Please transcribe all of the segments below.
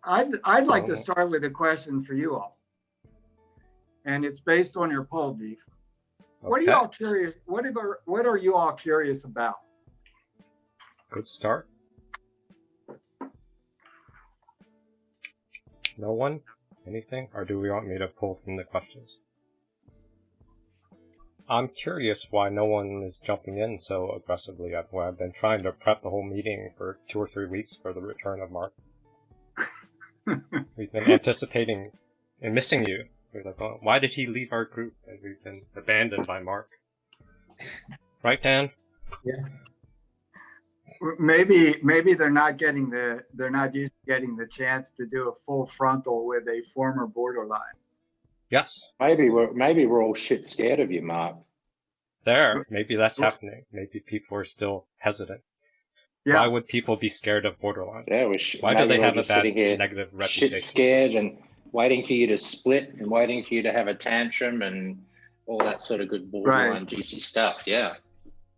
I'd like to start with a question for you all, and it's based on your poll, Beef. What are you all curious? What are you all curious about? Good start. No one? Anything? Or do we want me to pull from the questions? I'm curious why no one is jumping in so aggressively. I've been trying to prep the whole meeting for 2 or 3 weeks for the return of Mark. We've been anticipating and missing you. We're like, oh, why did he leave our group? And we've been abandoned by Mark. Right, Dan? Yeah. Maybe they're not used to getting the chance to do a full frontal with a former borderline. Yes. Maybe we're all shit scared of you, Mark. Maybe that's happening. Maybe people are still hesitant. Yeah. Why would people be scared of borderline? Yeah, Why do they have a bad negative reputation? Shit scared and waiting for you to split and waiting for you to have a tantrum and all that sort of good borderline juicy stuff. Yeah.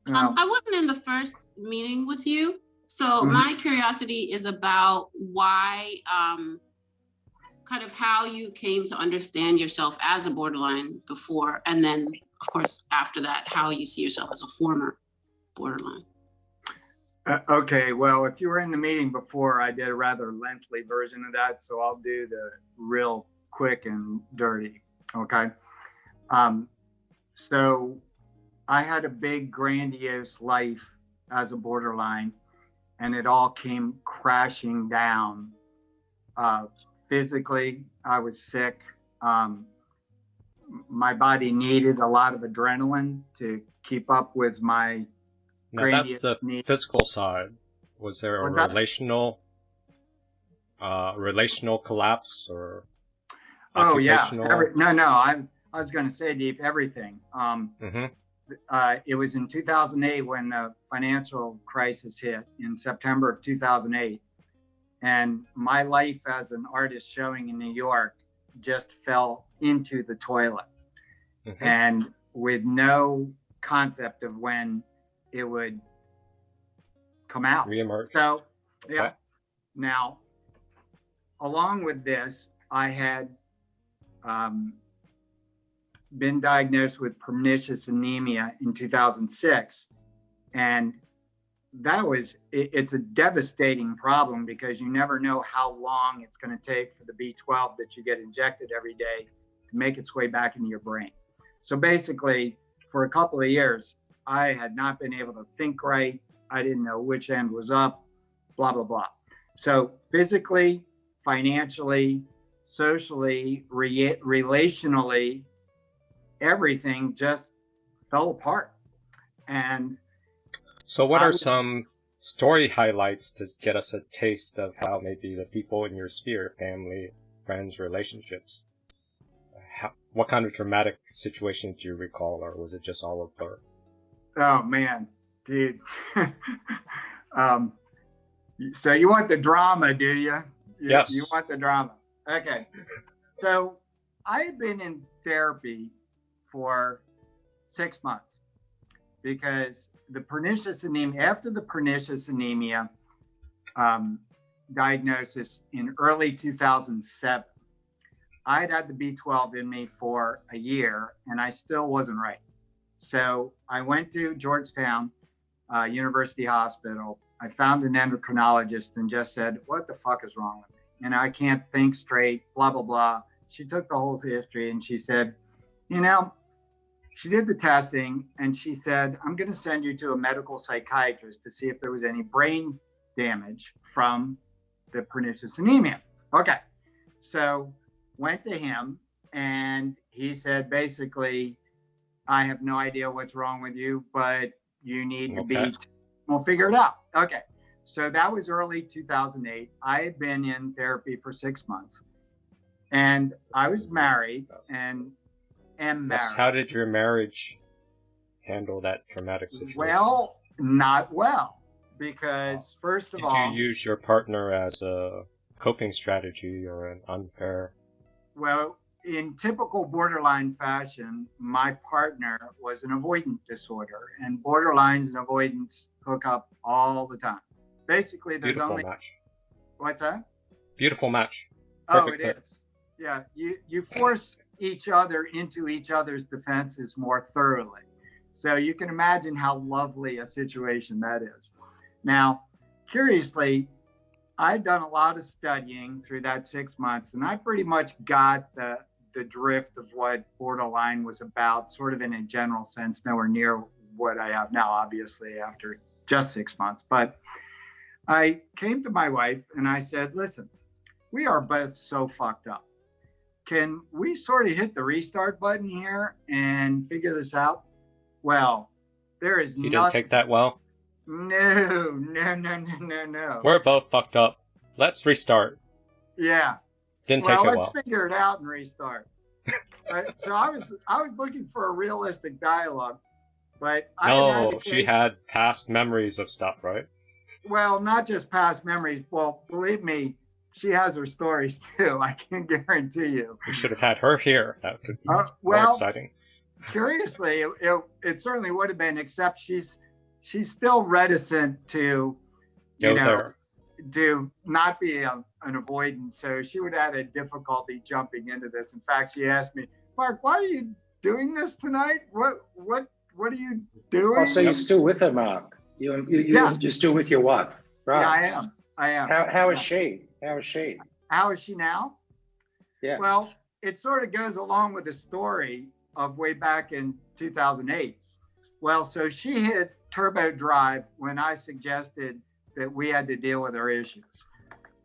I wasn't in the first meeting with you, so my curiosity is about why, kind of how you came to understand yourself as a borderline before, and then, of course, after that, how you see yourself as a former borderline. Okay, well, if you were in the meeting before, I did a rather lengthy version of that, so I'll do the real quick and dirty, okay? So I had a big, grandiose life as a borderline, and it all came crashing down. Physically, I was sick. My body needed a lot of adrenaline to keep up with my Now that's the physical side. Was there a relational collapse or occupational? I was going to say, Deep, everything. It was in 2008 when the financial crisis hit in September of 2008. And my life as an artist showing in New York just fell into the toilet. And with no concept of when it would come out. Reemerge. So, yeah. Okay. Now, along with this, I had been diagnosed with pernicious anemia in 2006. And it's a devastating problem because you never know how long it's going to take for the B12 that you get injected every day to make its way back into your brain. So basically, for a couple of years, I had not been able to think right. I didn't know which end was up, blah, blah, blah. So physically, financially, socially, relationally, everything just fell apart. And so what are some story highlights to get us a taste of how maybe the people in your sphere, family, friends, relationships, what kind of dramatic situations do you recall, or was it just all a blur? Oh, man, dude. So you want the drama, do you? Yes. You want the drama. Okay. So I had been in therapy for 6 months because the pernicious anemia, after the pernicious anemia diagnosis in early 2007, I'd had the B12 in me for a year and I still wasn't right. So I went to Georgetown University Hospital. I found an endocrinologist and just said, what the fuck is wrong with me? And I can't think straight, blah, blah, blah. She took the whole history and she said, she did the testing and she said, I'm going to send you to a medical psychiatrist to see if there was any brain damage from the pernicious anemia. Okay. So went to him and he said, basically, I have no idea what's wrong with you, but you need to we'll figure it out. Okay. So that was early 2008. I had been in therapy for 6 months and I was married and am married. Yes, how did your marriage handle that traumatic situation? Well, not well, because first of all... Did you use your partner as a coping strategy or an unfair... Well, in typical borderline fashion, my partner was an avoidant disorder, and borderlines and avoidance hook up all the time. Basically, there's Beautiful only... match. What's that? Beautiful match. Oh, Perfect it fit. is. Yeah, you force each other into each other's defenses more thoroughly. So you can imagine how lovely a situation that is. Now, curiously, I'd done a lot of studying through that 6 months, and I pretty much got the drift of what borderline was about, sort of in a general sense, nowhere near what I have now, obviously, after just 6 months. But I came to my wife and I said, listen, we are both so fucked up. Can we sort of hit the restart button here and figure this out? Well, there is You didn't take that well? No. We're both fucked up. Let's restart. Yeah. Didn't take it well. Let's figure it out and restart. Right? So I was looking for a realistic dialogue, but she had past memories of stuff, right? Well, not just past memories. Well, believe me, she has her stories too. I can guarantee you. We should have had her here. That could be more exciting. Curiously, it certainly would have been, except she's still reticent to, to not be an avoidant. So she would have had a difficulty jumping into this. In fact, she asked me, Mark, why are you doing this tonight? What are you doing? Oh, so you're still with her, Mark? You're still with your wife, right? Yeah, I am. How is she? How is she? How is she now? Yeah. Well, it sort of goes along with the story of way back in 2008. Well, so she hit turbo drive when I suggested that we had to deal with her issues.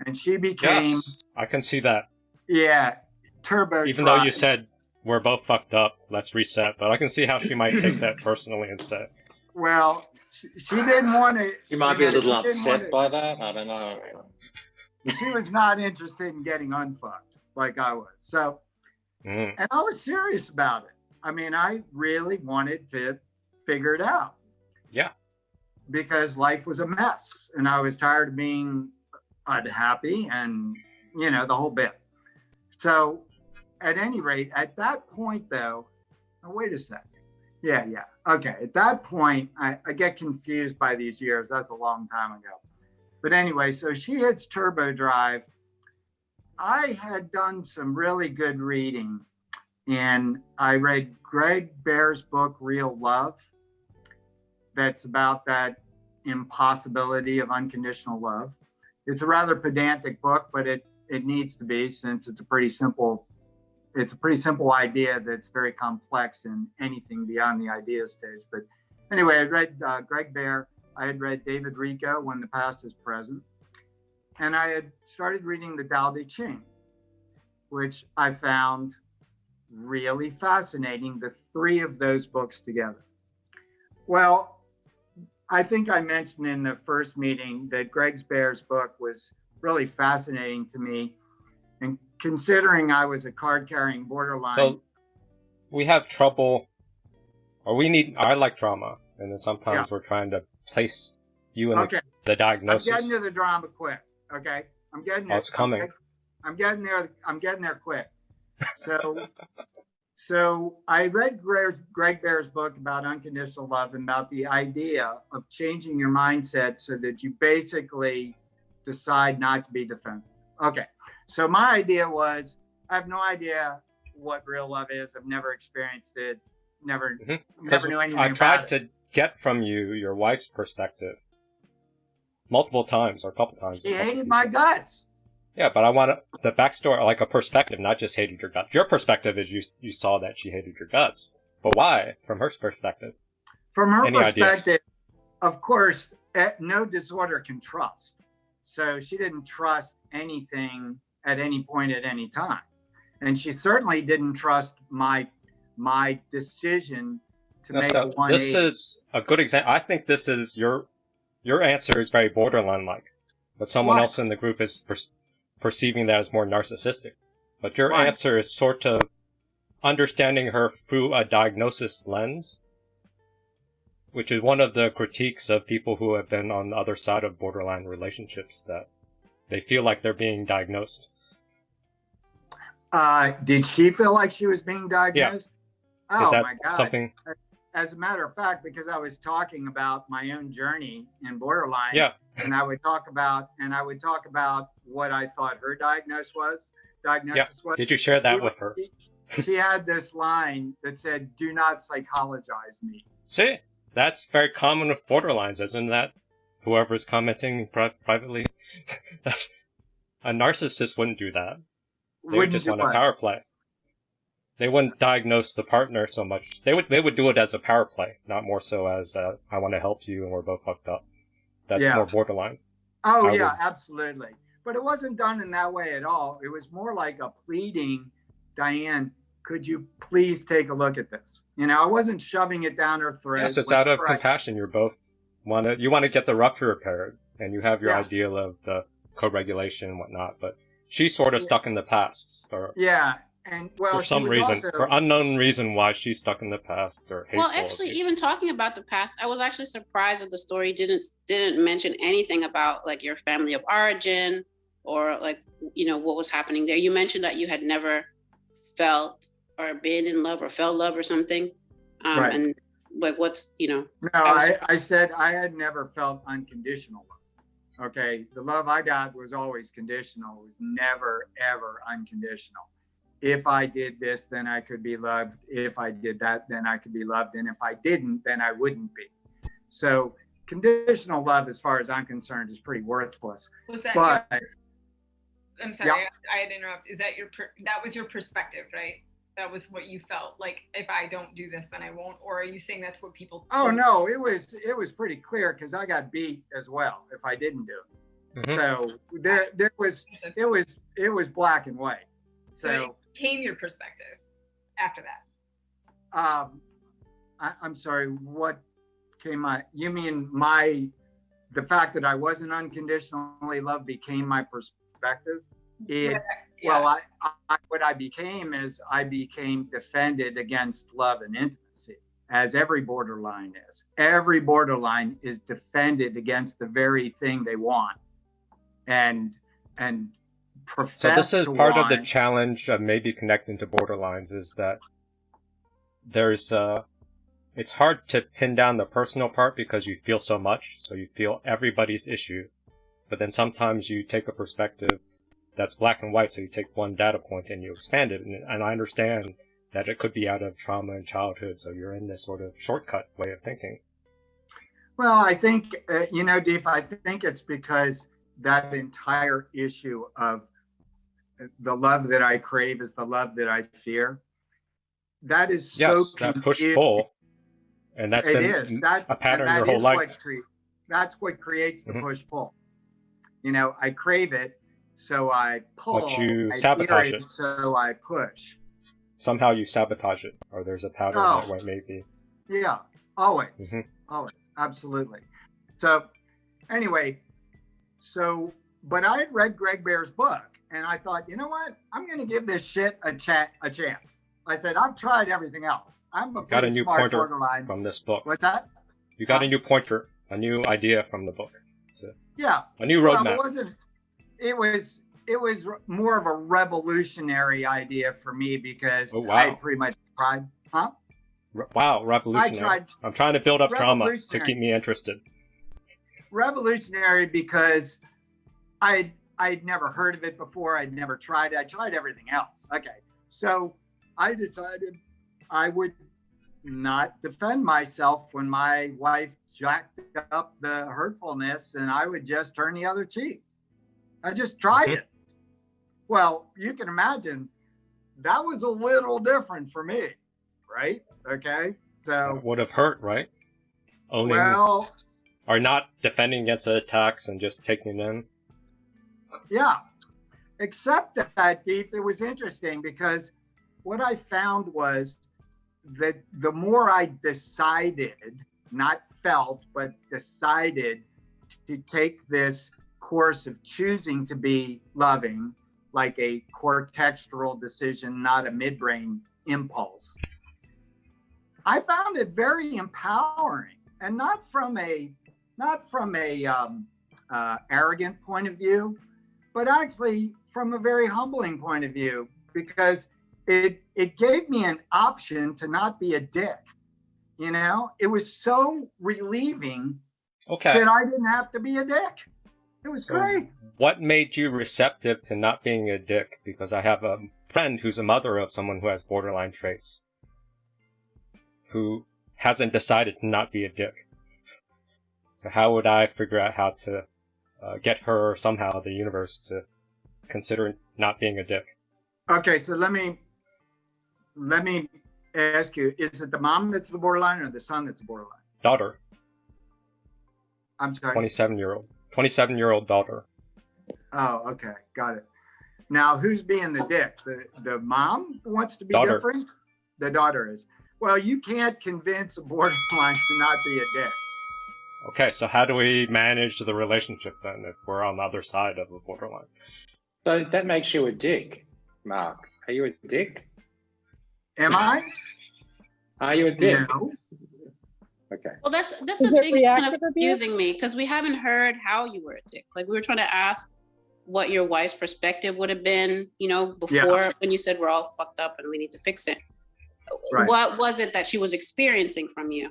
And she became... Yes, I can see that. Yeah, turbo Even drive. though you said, we're both fucked up, let's reset. But I can see how she might take that personally and say... Well, she didn't want to... You might be a little upset by that. I don't know. She was not interested in getting unfucked like I was. So, and I was serious about it. I mean, I really wanted to figure it out. Yeah. Because life was a mess and I was tired of being unhappy and, the whole bit. So at any rate, at that point though, wait a second. Yeah. Okay. At that point, I get confused by these years. That's a long time ago. But anyway, so she hits turbo drive. I had done some really good reading, and I read Greg Bear's book, Real Love. That's about that impossibility of unconditional love. It's a rather pedantic book, but it needs to be, since it's a pretty simple idea that's very complex in anything beyond the idea stage. But anyway, I read Greg Bear. I had read David Rico, When the Past is Present. And I had started reading the Tao Te Ching, which I found really fascinating, the three of those books together. Well, I think I mentioned in the first meeting that Greg Bear's book was really fascinating to me. And considering I was a card-carrying borderline. So we have trouble, or I like drama. And then sometimes we're trying to place you in the diagnosis. I'm getting to the drama quick. Okay. I'm getting there. It's coming. I'm getting there. I'm getting there quick. So I read Greg Bear's book about unconditional love and about the idea of changing your mindset so that you basically decide not to be defensive. Okay. So my idea was, I have no idea what real love is. I've never experienced it. Never knew anything about it. I tried to get from you your wife's perspective multiple times, or a couple times. She hated my guts. Yeah, but I want the backstory, like a perspective, not just hated your guts. Your perspective is you saw that she hated your guts. But why, from her perspective? From her perspective, of course, no disorder can trust. So she didn't trust anything at any point at any time. And she certainly didn't trust my decision to make a 180. This is a good example. I think this is your answer is very borderline-like, but someone else in the group is perceiving that as more narcissistic. But your answer is sort of understanding her through a diagnosis lens, which is one of the critiques of people who have been on the other side of borderline relationships, that they feel like they're being diagnosed. Did she feel like she was being diagnosed? Yeah. Oh, is that my God. something? as a matter of fact, because I was talking about my own journey in borderline, Yeah. and I would talk about what I thought her diagnosis was. Did you share that with her? She had this line that said, "Do not psychologize me." See, that's very common with borderlines, isn't that? Whoever's commenting privately, a narcissist wouldn't do that. They would just want a power play. They wouldn't diagnose the partner so much. They would do it as a power play, not more so as I want to help you and we're both fucked up. That's more borderline. Oh, yeah, absolutely. But it wasn't done in that way at all. It was more like a pleading, Diane, could you please take a look at this? You know, I wasn't shoving it down her throat. Yes, it's out of compassion. You're both you want to get the rupture repaired, and you have your ideal of the co-regulation and whatnot, but she's sort of stuck in the past. And well, for some reason, for unknown reason why she's stuck in the past or hateful. Well, actually, even talking about the past, I was actually surprised that the story didn't mention anything about like your family of origin or like, you know, what was happening there. You mentioned that you had never felt or been in love or felt love or something. Right. And like, what's, you know. No, I said I had never felt unconditional love. Okay. The love I got was always conditional. It was never, ever unconditional. If I did this, then I could be loved. If I did that, then I could be loved. And if I didn't, then I wouldn't be. So conditional love, as far as I'm concerned, is pretty worthless. Was that I'm sorry, I had to interrupt. Is that that was your perspective, right? That was what you felt like, if I don't do this, then I won't? Or are you saying that's what people told you? No, it was pretty clear because I got beat as well if I didn't do it. Mm-hmm. So it was black and white. So it became your perspective after that. I'm sorry, what came you mean the fact that I wasn't unconditionally loved became my perspective? Well, what I became is I became defended against love and intimacy, as every borderline is. Every borderline is defended against the very thing they want, and so this is part of the challenge of maybe connecting to borderlines is that there's it's hard to pin down the personal part because you feel so much, so you feel everybody's issue, but then sometimes you take a perspective that's black and white, so you take one data point and you expand it, and I understand that it could be out of trauma in childhood, so you're in this sort of shortcut way of thinking. Well, I think, Deep, I think it's because that entire issue of the love that I crave is the love that I fear. That is so that push-pull, and that's been a pattern your whole life. That's what creates the push-pull. You know, I crave it, so I pull. But you sabotage it. So I push. Somehow you sabotage it, or there's a pattern that way maybe. Yeah, always. Always, absolutely. So anyway, but I had read Greg Bear's book, and I thought, you know what? I'm going to give this shit a chance. I said, I've tried everything else. I'm a got a new pointer borderline. From this book. What's that? You got a new pointer, a new idea from the book. A new roadmap. Well, it was more of a revolutionary idea for me because I pretty much tried. Huh? Wow, revolutionary. I'm trying to build up trauma to keep me interested. Revolutionary because I'd never heard of it before. I'd never tried it. I tried everything else. Okay. So I decided I would not defend myself when my wife jacked up the hurtfulness, and I would just turn the other cheek. I just tried it. Well, you can imagine that was a little different for me, right? Okay. So it would have hurt, right? Owning or not defending against the attacks and just taking them in. Yeah. Except that, Deep, it was interesting because what I found was that the more I decided, not felt, but decided to take this course of choosing to be loving, like a cortextual decision, not a midbrain impulse, I found it very empowering, and not from a arrogant point of view, but actually from a very humbling point of view, because it gave me an option to not be a dick. You know, it was so relieving Okay. that I didn't have to be a dick. It was great. What made you receptive to not being a dick? Because I have a friend who's a mother of someone who has borderline traits, who hasn't decided to not be a dick. So how would I figure out how to get her, or somehow the universe, to consider not being a dick? Okay, so let me ask you, is it the mom that's the borderline or the son that's the borderline? Daughter. I'm sorry. 27-year-old daughter. Oh, okay, got it. Now, who's being the dick? The mom wants to be Daughter. different? The daughter is. Well, you can't convince a borderline to not be a dick. Okay, so how do we manage the relationship then if we're on the other side of the borderline? So that makes you a dick, Mark. Are you a dick? Am I? Are you a dick? No. Okay. Well, that's Is the it thing that's kind of reactive abuse? confusing me, because we haven't heard how you were a dick. Like, we were trying to ask what your wife's perspective would have been, you know, before, when you said we're all fucked up and we need to fix it. Right. What was it that she was experiencing from you?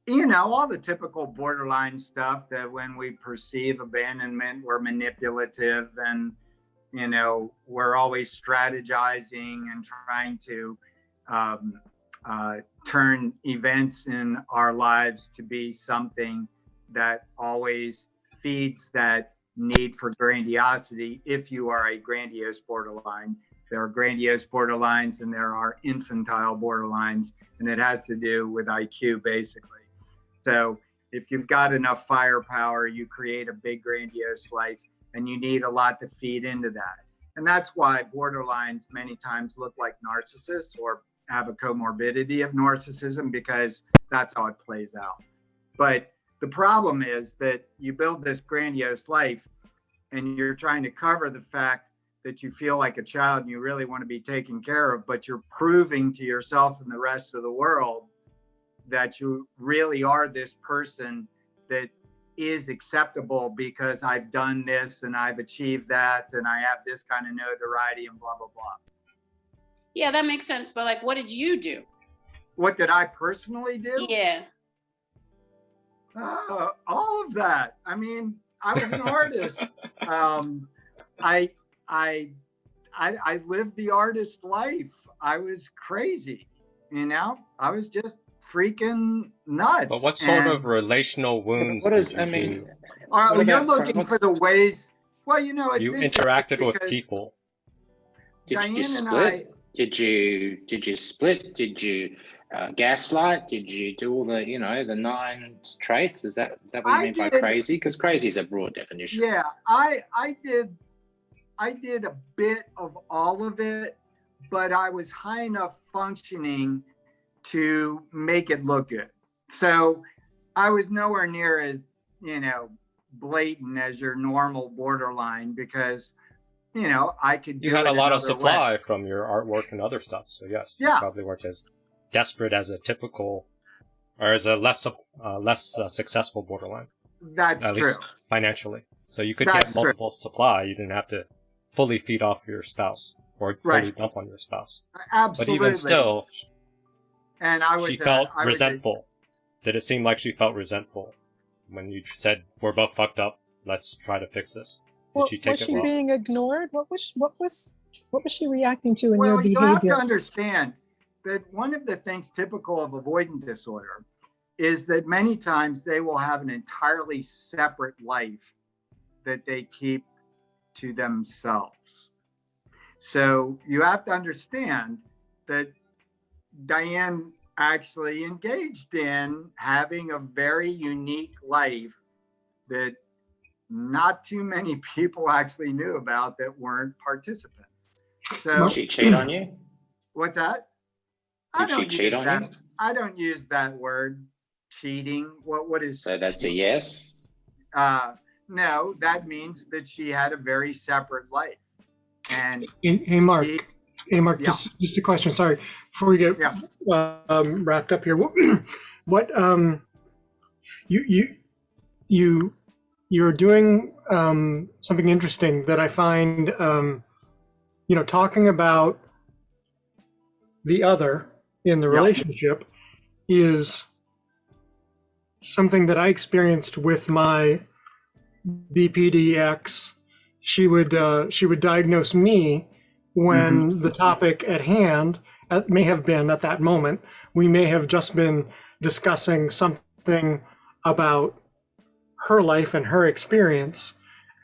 You know, all the typical borderline stuff, that when we perceive abandonment, we're manipulative, and, you know, we're always strategizing and trying to turn events in our lives to be something that always feeds that need for grandiosity. If you are a grandiose borderline, there are grandiose borderlines and there are infantile borderlines, and it has to do with IQ, basically. So if you've got enough firepower, you create a big grandiose life, and you need a lot to feed into that. And that's why borderlines many times look like narcissists or have a comorbidity of narcissism, because that's how it plays out. But the problem is that you build this grandiose life and you're trying to cover the fact that you feel like a child and you really want to be taken care of, but you're proving to yourself and the rest of the world that you really are this person that is acceptable because I've done this and I've achieved that and I have this kind of notoriety and blah, blah, blah. Yeah, that makes sense. But like, what did you do? What did I personally do? Yeah. All of that. I mean, I was an artist. I lived the artist life. I was crazy, you know. I was just freaking nuts. But what sort of relational wounds? What is, did you I mean, do? You're looking for the ways. Well, you know, it's You interacted with people. did Diane you and split? Did you split? Did you gaslight? Did you do all the, you know, the 9 traits? Is that what you mean by crazy? Because crazy is a broad definition. Yeah, I did a bit of all of it, but I was high enough functioning to make it look good. So I was nowhere near as, you know, blatant as your normal borderline, because, you know, I could do You had it a lot of another supply way. from your artwork and other stuff. So yes, you Yeah. probably weren't as desperate as a typical, or as a less successful borderline. That's At true. least financially. So you could That's get multiple supply. You didn't have to fully feed off your spouse or fully Right. dump on your spouse. Absolutely. But even still, and I was she felt resentful. Did it seem like she felt resentful when you said, "We're both fucked up. Let's try to fix this"? Did she take Was it she well? being ignored? What was she reacting to in Well, your you have to behavior? understand that one of the things typical of avoidant disorder is that many times they will have an entirely separate life that they keep to themselves. So you have to understand that Diane actually engaged in having a very unique life that not too many people actually knew about that weren't participants. So Did she cheat on you? what's that? Did she cheat on you? I don't use that word, cheating. What is? So that's a yes. No, that means that she had a very separate life. And Hey, Mark. Hey, Mark. Yeah. Just a question. Sorry, before we get wrapped up here. What you're doing something interesting that I find. Talking about the other in the relationship is something that I experienced with my BPD ex. She would diagnose me when the topic at hand may have been at that moment. We may have just been discussing something about her life and her experience,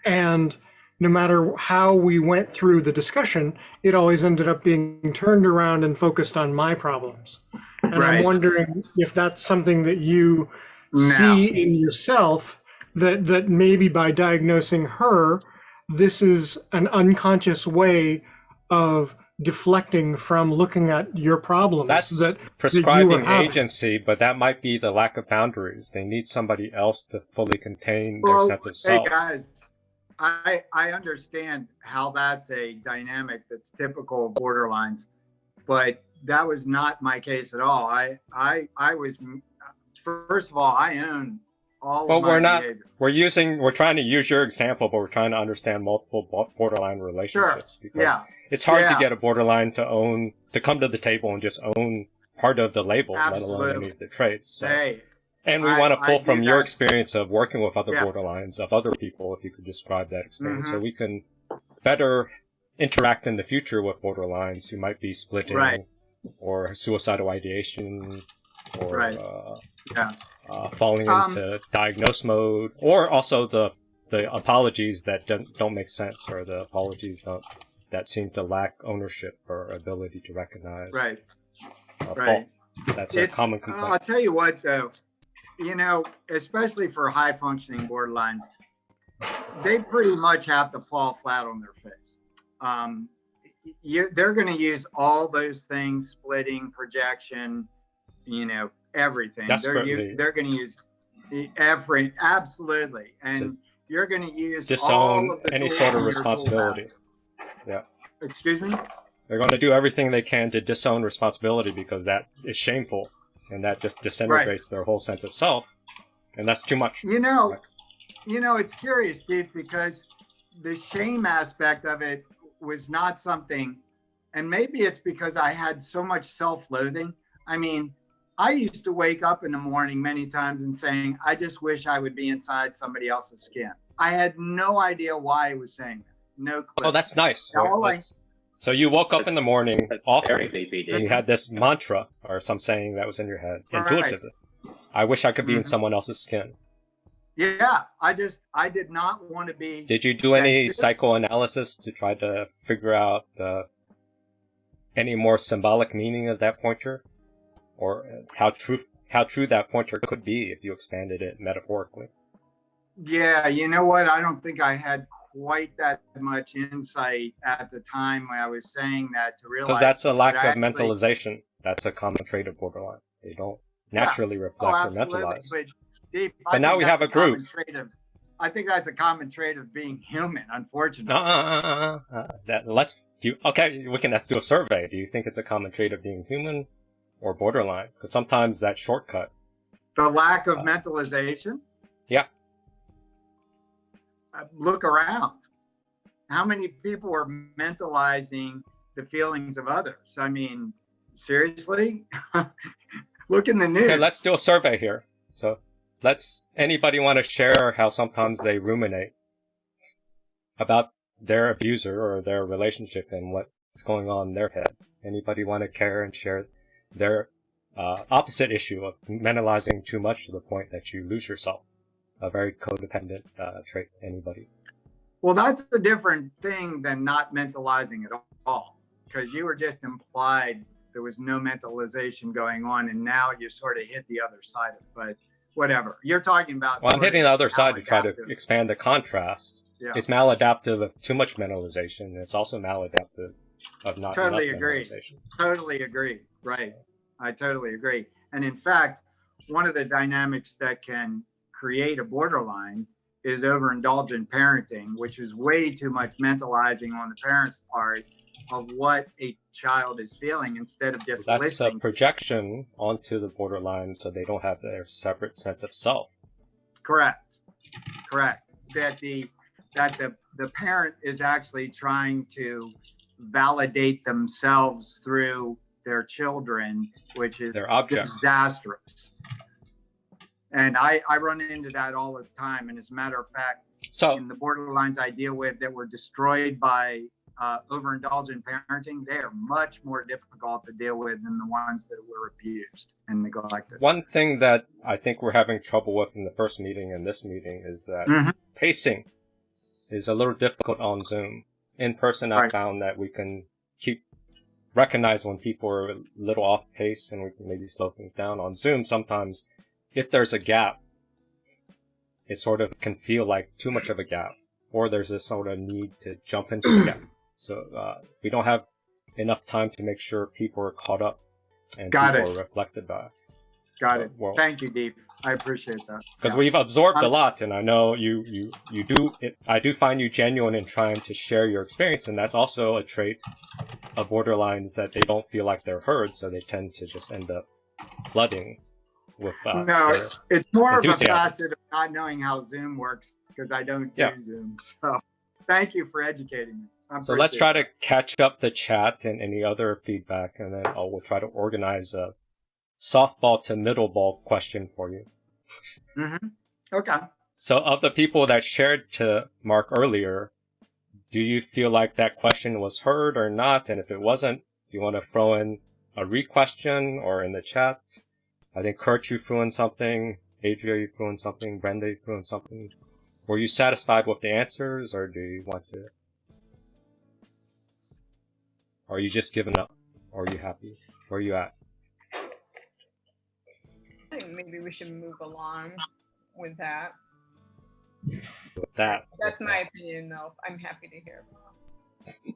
and no matter how we went through the discussion, it always ended up being turned around and focused on my problems. And I'm wondering if that's something that you see in yourself, that maybe by diagnosing her, this is an unconscious way of deflecting from looking at your problems. That's prescribing agency, but that might be the lack of boundaries. They need somebody else to fully contain their sense of self. Hey guys, I understand how that's a dynamic that's typical of borderlines, but that was not my case at all. I was, first of all, I own all of my behavior. We're trying to use your example, but we're trying to understand multiple borderline relationships. Sure. Because it's hard to get a borderline to come to the table and just own part of the label, let alone any of the traits. So. And we want to pull from your experience of working with other borderlines, of other people, if you could describe that experience, so we can better interact in the future with borderlines who might be splitting or suicidal ideation or falling into diagnose mode, or also the apologies that don't make sense, or the apologies that seem to lack ownership or ability to recognize fault. That's a common complaint. I'll tell you what, though. You know, especially for high functioning borderlines, they pretty much have to fall flat on their face. They're going to use all those things, splitting, projection, everything. Desperately. They're going to use absolutely. And you're going to use disown all of the any sort of responsibility. Yeah. Excuse me? They're going to do everything they can to disown responsibility because that is shameful. And that just disintegrates their whole sense of self, and that's too much. It's curious, Steve, because the shame aspect of it was not something, and maybe it's because I had so much self-loathing. I mean, I used to wake up in the morning many times and saying, I just wish I would be inside somebody else's skin. I had no idea why I was saying that. No clue. Oh, that's nice. So you woke up in the morning often, and you had this mantra or some saying that was in your head intuitively. I wish I could be in someone else's skin. Yeah, I did not want to be. Did you do any psychoanalysis to try to figure out any more symbolic meaning of that pointer? Or how true that pointer could be if you expanded it metaphorically? Yeah, you know what? I don't think I had quite that much insight at the time when I was saying that to realize. Because that's a lack of mentalization. That's a common trait of borderline. They don't naturally reflect or mentalize. But now we have a group. I think that's a common trait of being human, unfortunately. Let's do a survey. Do you think it's a common trait of being human or borderline? Because sometimes that shortcut. The lack of mentalization? Yeah. Look around. How many people are mentalizing the feelings of others? I mean, seriously? Look in the news. Okay, let's do a survey here. So anybody want to share how sometimes they ruminate about their abuser or their relationship and what's going on in their head? Anybody want to care and share their opposite issue of mentalizing too much to the point that you lose yourself? A very codependent trait. Anybody? Well, that's a different thing than not mentalizing at all, because you were just implied there was no mentalization going on, and now you sort of hit the other side of it. But whatever you're talking about. Well, I'm hitting the other side to try to expand the contrast. Yeah. It's maladaptive of too much mentalization, and it's also maladaptive of not enough mentalization. Totally agree. Right. I totally agree. And in fact, one of the dynamics that can create a borderline is overindulgent parenting, which is way too much mentalizing on the parent's part of what a child is feeling instead of just listening. That's a projection onto the borderline, so they don't have their separate sense of self. Correct. That the parent is actually trying to validate themselves through their children, which is their object. disastrous. And I run into that all the time. And as a matter of fact, So in the borderlines I deal with that were destroyed by overindulgent parenting, they are much more difficult to deal with than the ones that were abused and neglected. one thing that I think we're having trouble with in the first meeting and this meeting is that pacing is a little difficult on Zoom. In person, I found that we can recognize when people are a little off pace and we can maybe slow things down. On Zoom, sometimes if there's a gap, it sort of can feel like too much of a gap, or there's this sort of need to jump into the gap. So we don't have enough time to make sure people are caught up and people are reflected by. Got it. Well, thank you, Deep. I appreciate that. Because we've absorbed a lot, and I know you do. I do find you genuine in trying to share your experience, and that's also a trait of borderlines, that they don't feel like they're heard, so they tend to just end up flooding with. No, it's more of a facet of not knowing how Zoom works, because I don't do Zoom. So, thank you for educating me. So let's try to catch up the chat and any other feedback, and then we'll try to organize a softball to middle ball question for you. Okay. So of the people that shared to Mark earlier, do you feel like that question was heard or not? And if it wasn't, do you want to throw in a re-question or in the chat? I think Kurt, you threw in something. Adria, you threw in something. Brenda, you threw in something. Were you satisfied with the answers, or do you want to? Or are you just giving up? Or are you happy? Where are you at? I think maybe we should move along with that. With that. That's my opinion, though. I'm happy to hear it.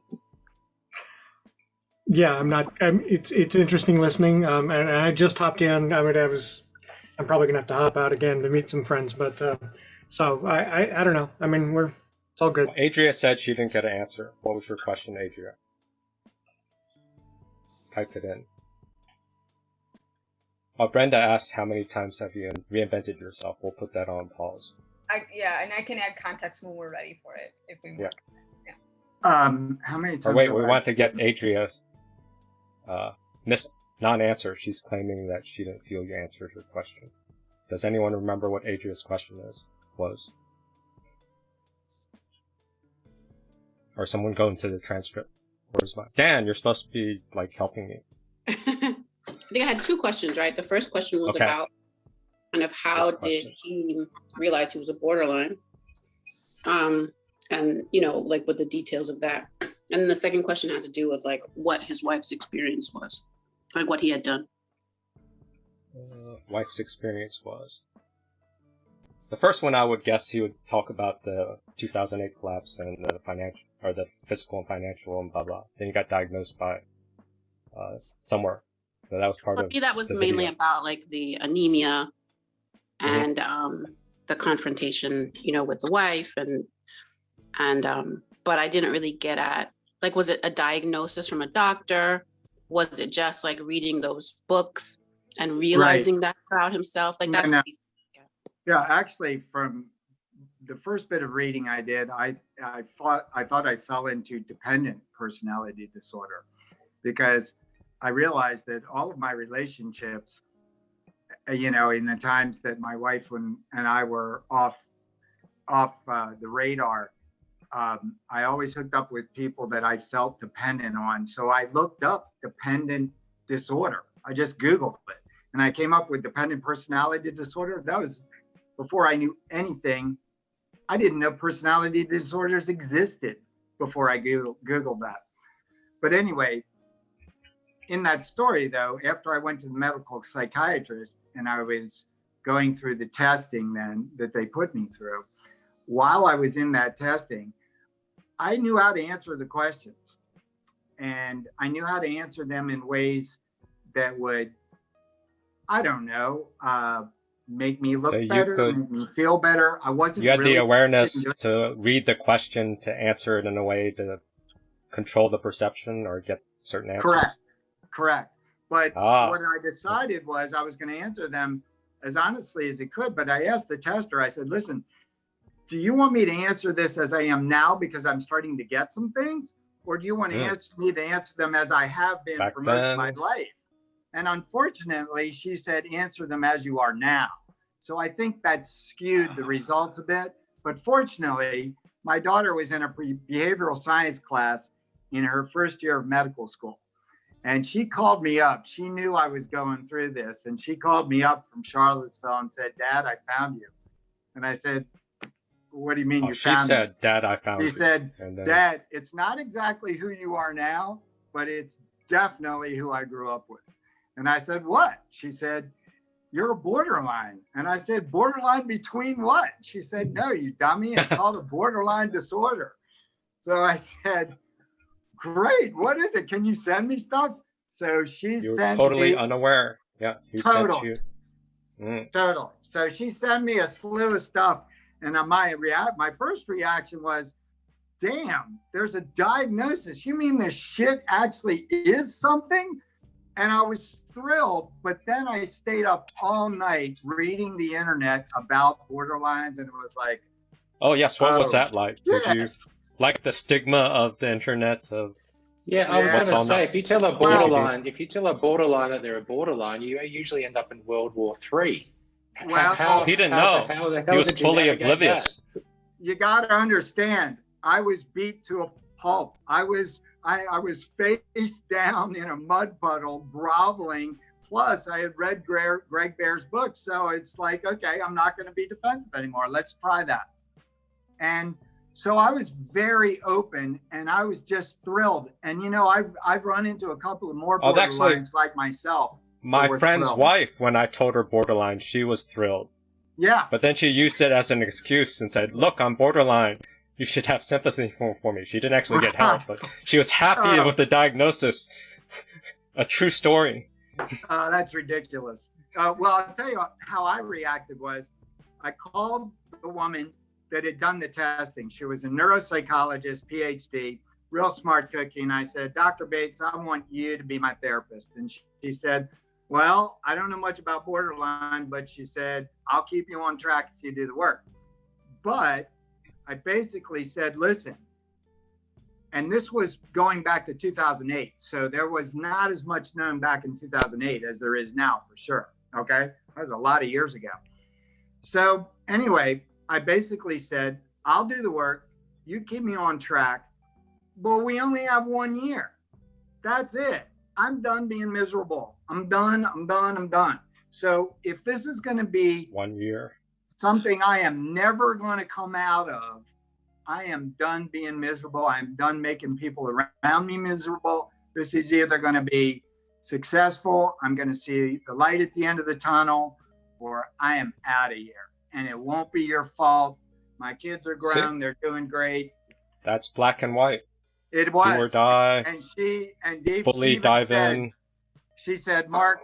Yeah, I'm not. It's interesting listening. And I just hopped in. I'm probably gonna have to hop out again to meet some friends. But so I don't know. I mean, it's all good. Well, Adria said she didn't get an answer. What was your question, Adria? Type it in. Brenda asked, how many times have you reinvented yourself? We'll put that on pause. And I can add context when we're ready for it, if we want. How many times? We want to get Adria's non-answer. She's claiming that she didn't feel you answered her question. Does anyone remember what Adria's question was? Or someone go into the transcript. Where's Dan, you're supposed to be helping me. I think I had two questions, right? The first question was about kind of how did he realize he was a borderline? And, with the details of that. And then the second question had to do with what his wife's experience was, what he had done. Wife's experience was. The first one, I would guess he would talk about the 2008 collapse and the financial, or the physical and financial and blah, blah. Then he got diagnosed by somewhere. So that was part of that was mainly about the anemia and the confrontation, with the wife but I didn't really get at was it a diagnosis from a doctor? Was it just reading those books and realizing that about himself? That's no. Yeah, actually, from the first bit of reading I did, I thought I fell into dependent personality disorder, because I realized that all of my relationships, in the times that my wife and I were off the radar, I always hooked up with people that I felt dependent on. So I looked up dependent disorder. I just Googled it, and I came up with dependent personality disorder. That was before I knew anything. I didn't know personality disorders existed before I Googled that. But anyway, in that story, though, after I went to the medical psychiatrist and I was going through the testing then that they put me through, while I was in that testing, I knew how to answer the questions. And I knew how to answer them in ways that would, I don't know, make me look better, make me feel better. I wasn't. You had the awareness to read the question, to answer it in a way to control the perception or get certain answers. Correct. But what I decided was I was going to answer them as honestly as it could. But I asked the tester, I said, listen, do you want me to answer this as I am now because I'm starting to get some things? or do you want to answer me to answer them as I have been Back for most then. of my life? And unfortunately, she said, answer them as you are now. So I think that skewed the results a bit. But fortunately, my daughter was in a behavioral science class in her first year of medical school. And she called me up. She knew I was going through this. And she called me up from Charlottesville and said, Dad, I found you. And I said, what do you mean you found me? She said, Dad, I found you. She said, And then, Dad, it's not exactly who you are now, but it's definitely who I grew up with. And I said, what? She said, you're a borderline. And I said, borderline between what? She said, no, you dummy. It's called a borderline disorder. So I said, great. What is it? Can you send me stuff? So she you were sent totally me unaware. Yeah, she sent you. Totally. So she sent me a slew of stuff. And my first reaction was, damn, there's a diagnosis. You mean this shit actually is something? And I was thrilled, but then I stayed up all night reading the internet about borderlines, and it was like, oh yes, what was that like? Shit. Did you like the stigma of the internet? Yeah, I was going to say, if you tell a borderline that they're a borderline, you usually end up in World War III. Well, he didn't know. He was fully oblivious. You got to understand, I was beat to a pulp. I was face down in a mud puddle, groveling. Plus, I had read Greg Bear's book. So it's like, okay, I'm not going to be defensive anymore. Let's try that. And so I was very open, and I was just thrilled. And, you know, I've run into a couple of more borderlines like myself. My friend's wife, when I told her borderline, she was thrilled. Yeah. But then she used it as an excuse and said, look, I'm borderline. You should have sympathy for me. She didn't actually get help, but she was happy with the diagnosis. A true story. That's ridiculous. Well, I'll tell you how I reacted was I called the woman that had done the testing. She was a neuropsychologist, PhD, real smart cookie. And I said, Dr. Bates, I want you to be my therapist. And she said, well, I don't know much about borderline, but she said, I'll keep you on track if you do the work. But I basically said, listen, and this was going back to 2008. So there was not as much known back in 2008 as there is now, for sure. Okay. That was a lot of years ago. So anyway, I basically said, I'll do the work. You keep me on track, but we only have 1 year. That's it. I'm done being miserable. I'm done. So if this is going to be 1 year, something I am never going to come out of, I am done being miserable. I'm done making people around me miserable. This is either going to be successful, I'm going to see the light at the end of the tunnel, or I am out of here. And it won't be your fault. My kids are grown. They're doing great. That's black and white. It was. Do or die. And Dave fully dive in. She said, Mark,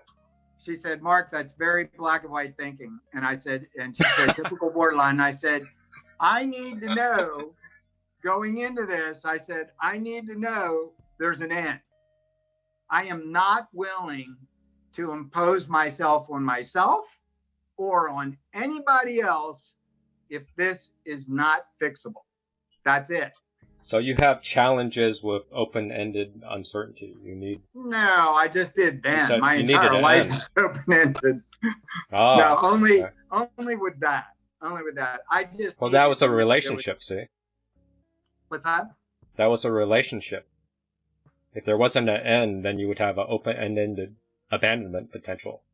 that's very black and white thinking. And I said, and she said, typical borderline. And I said, I need to know going into this. I said, I need to know there's an end. I am not willing to impose myself on myself or on anybody else if this is not fixable. That's it. So you have challenges with open-ended uncertainty. No, I just did then. My you entire life is open-ended. Oh, no, only with that. Only with that. Well, that was a relationship, see? What's that? That was a relationship. If there wasn't an end, then you would have an open-ended abandonment potential.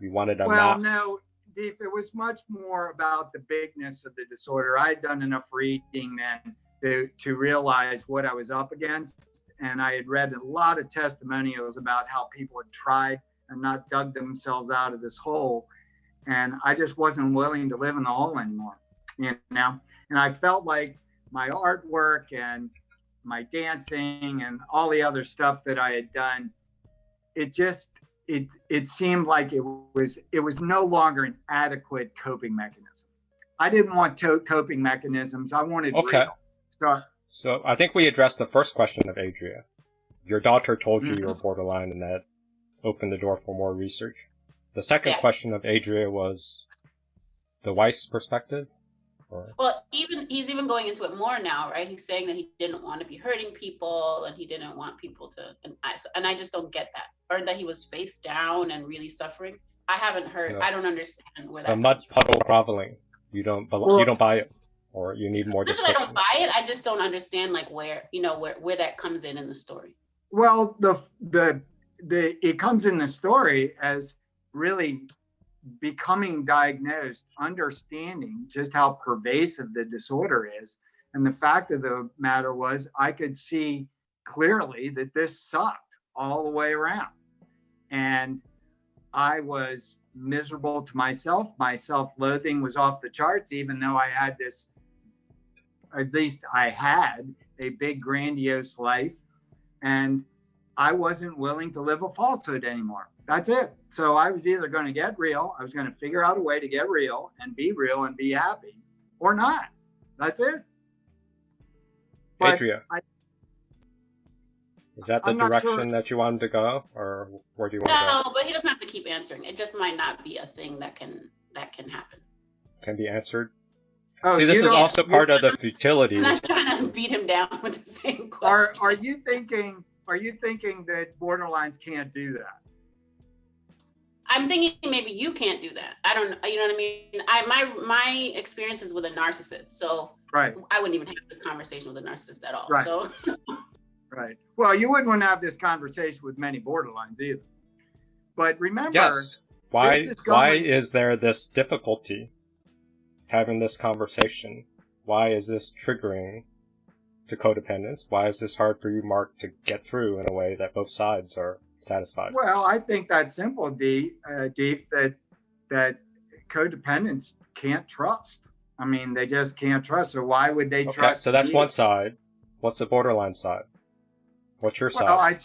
You wanted a map. No, Deep, it was much more about the bigness of the disorder. I'd done enough reading then to realize what I was up against. And I had read a lot of testimonials about how people had tried and not dug themselves out of this hole. And I just wasn't willing to live in the hole anymore, you know? And I felt like my artwork and my dancing and all the other stuff that I had done, it seemed like it was no longer an adequate coping mechanism. I didn't want coping mechanisms. I wanted real. So I think we addressed the first question of Adria. Your daughter told you you were borderline, and that opened the door for more research. The second question of Adria was the wife's perspective. Well, he's even going into it more now, right? He's saying that he didn't want to be hurting people and he didn't want people to, and I just don't get that. Or that he was face down and really suffering. I haven't heard, I don't understand where that the mud puddle groveling. You don't buy it, or you need more discussion. I don't buy it. I just don't understand like where that comes in the story. Well, it comes in the story as really becoming diagnosed, understanding just how pervasive the disorder is. And the fact of the matter was, I could see clearly that this sucked all the way around. And I was miserable to myself. My self-loathing was off the charts, even though I had this, at least I had a big, grandiose life. And I wasn't willing to live a falsehood anymore. That's it. So I was either going to get real, I was going to figure out a way to get real and be happy, or not. That's it. Adria, is that the direction that you wanted to go, or where do you want to go? No, but he doesn't have to keep answering. It just might not be a thing that can happen. Can be answered. Oh, see, this is also part of the futility. I'm not trying to beat him down with the same question. Are you thinking that borderlines can't do that? I'm thinking maybe you can't do that. I don't know. You know what I mean? My experience is with a narcissist. So right. I wouldn't even have this conversation with a narcissist at all. Right. So right. Well, you wouldn't want to have this conversation with many borderlines either. But remember, yes. Why is there this difficulty having this conversation? Why is this triggering to codependence? Why is this hard for you, Mark, to get through in a way that both sides are satisfied? Well, I think that's simple, Deep, that codependents can't trust. I mean, they just can't trust. So why would they trust? So that's one side. What's the borderline side? What's your side? Well,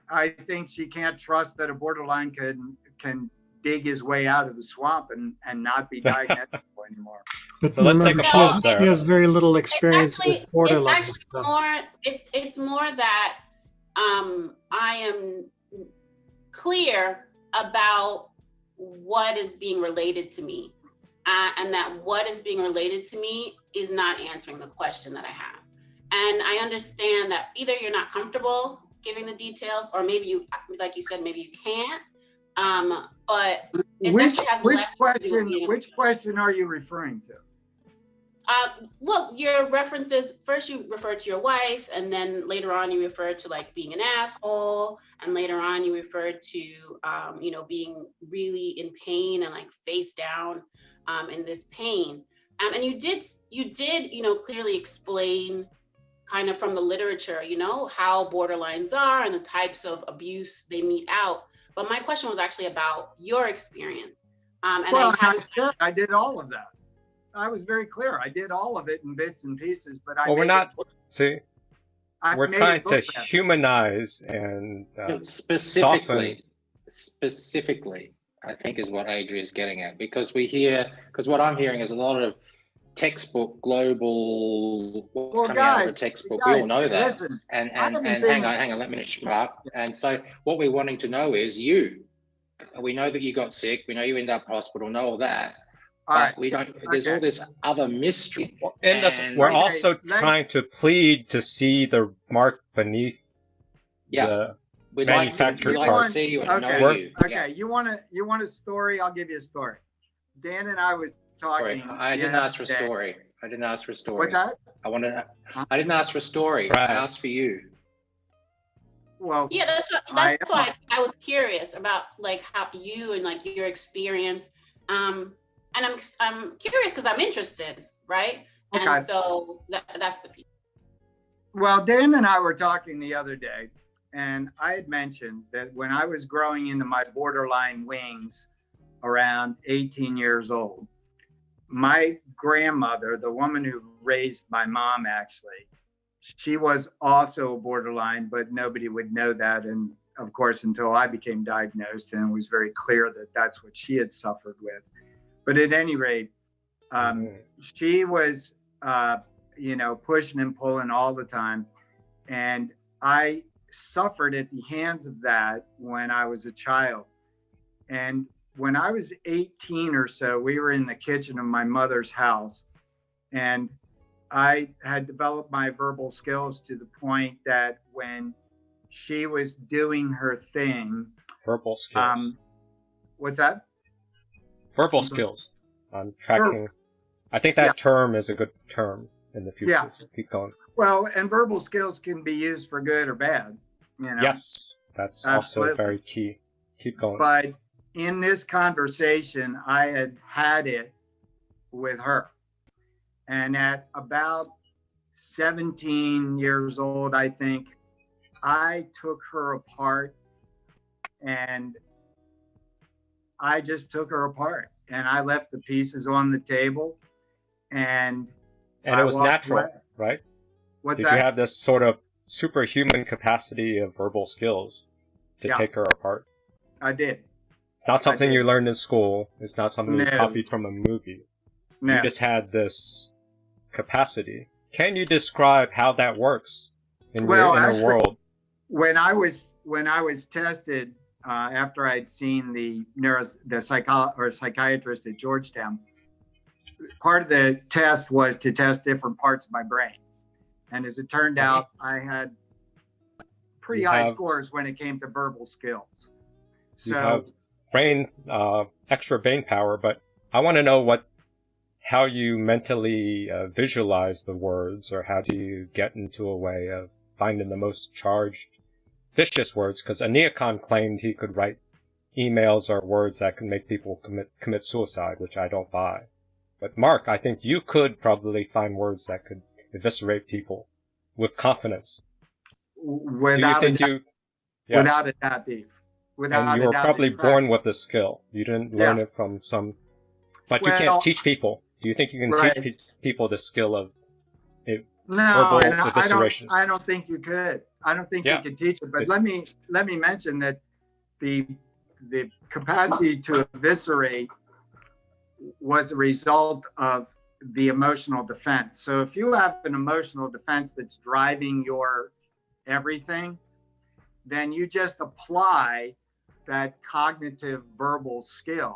I think she can't trust that a borderline can dig his way out of the swamp and not be diagnosed anymore. But so let's take a pause there. He has very little experience with borderline. It's actually more. It's more that I am clear about what is being related to me, and that what is being related to me is not answering the question that I have. And I understand that either you're not comfortable giving the details, or maybe you, like you said, maybe you can't. But it actually has which question are you referring to? Well, your references, first you refer to your wife, and then later on you refer to like being an asshole, and later on you refer to, being really in pain and like face down in this pain. And you did, clearly explain kind of from the literature, how borderlines are and the types of abuse they mete out. But my question was actually about your experience. I did all of that. I was very clear. I did all of it in bits and pieces, but we're trying to humanize and specifically, soften. I think is what Adria is getting at, because what I'm hearing is a lot of textbook global what's coming out of a textbook. We all know that. Listen, and hang on, let me finish, Mark. And so what we're wanting to know is we know that you got sick, we know you end up in hospital, know all that. But we don't. There's all this other mystery. We're also trying to plead to see the mark beneath the manufactured part. To see you and know you. Okay, you want a story? I'll give you a story. Dan and I was talking. I didn't ask for a story. What's that? I didn't ask for a story. Right. I asked for you. Well, yeah, that's why I was curious about like how you and like your experience. And I'm curious because I'm interested, right? Okay. And so that's the piece. Well, Dan and I were talking the other day, and I had mentioned that when I was growing into my borderline wings around 18 years old, my grandmother, the woman who raised my mom, actually, she was also a borderline, but nobody would know that. And of course, until I became diagnosed, and it was very clear that that's what she had suffered with. But at any rate, she was, pushing and pulling all the time. And I suffered at the hands of that when I was a child. And when I was 18 or so, we were in the kitchen of my mother's house. And I had developed my verbal skills to the point that when she was doing her thing. Verbal skills. What's that? Verbal skills. I'm tracking. I think that term is a good term in the future. Yeah. So keep going. Well, and verbal skills can be used for good or bad. You know? Yes, that's also very key. Keep going. But in this conversation, I had it with her. And at about 17 years old, I think, I took her apart, and I just took her apart, and I left the pieces on the table, and it was natural, right? What's Did you have this sort of superhuman capacity of verbal skills to take her apart? I did. It's not something you learned in school. It's not something you copied from a movie. No. You just had this capacity. Can you describe how that works in your inner world? When I was tested after I'd seen the psychiatrist at Georgetown, part of the test was to test different parts of my brain, and as it turned out, I had pretty high scores when it came to verbal skills. So you have brain extra brain power, but I want to know how you mentally visualize the words, or how do you get into a way of finding the most charged, vicious words? Because a neocon claimed he could write emails or words that could make people commit suicide, which I don't buy. But Mark, I think you could probably find words that could eviscerate people with confidence. Without a doubt, Dave. And you were probably born with this skill. You didn't learn it from some... But you can't teach people. Do you think you can teach people the skill of verbal evisceration? I don't think you could. I don't think you could teach it. But let me mention that the capacity to eviscerate was a result of the emotional defense. So if you have an emotional defense that's driving your everything, then you just apply that cognitive verbal skill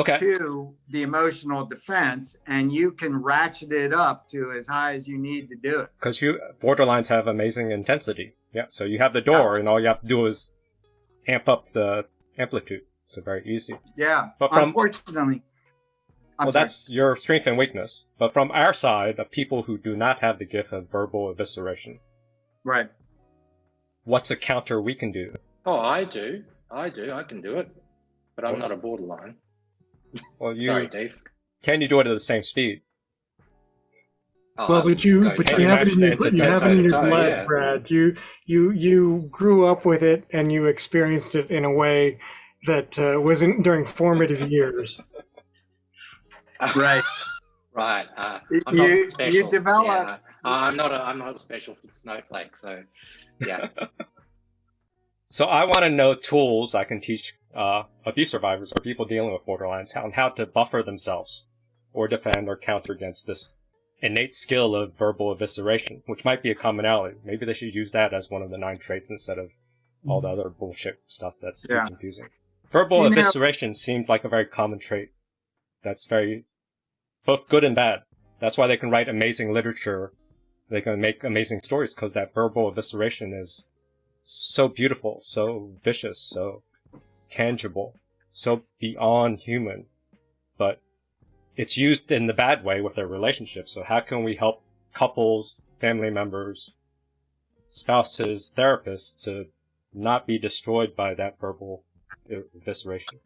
to the emotional defense, and you can ratchet it up to as high as you need to do it. Because borderlines have amazing intensity. Yeah, so you have the door, and all you have to do is amp up the amplitude. So very easy. Yeah, but unfortunately... that's your strength and weakness. But from our side, of people who do not have the gift of verbal evisceration. Right. What's a counter we can do? Oh, I do. I can do it. But I'm not a borderline. Well, Sorry, Dave. Can you do it at the same speed? But you have it in your blood, Brad. You grew up with it, and you experienced it in a way that wasn't during formative years. Right. Right. I'm not special. You develop. Yeah. I'm not a special snowflake. So, yeah. So I want to know tools I can teach abuse survivors or people dealing with borderlines on how to buffer themselves or defend or counter against this innate skill of verbal evisceration, which might be a commonality. Maybe they should use that as one of the 9 traits instead of all the other bullshit stuff that's too confusing. Verbal evisceration seems like a very common trait that's very both good and bad. That's why they can write amazing literature. They can make amazing stories, because that verbal evisceration is so beautiful, so vicious, so tangible, so beyond human. But it's used in the bad way with their relationships. So how can we help couples, family members, spouses, therapists to not be destroyed by that verbal evisceration?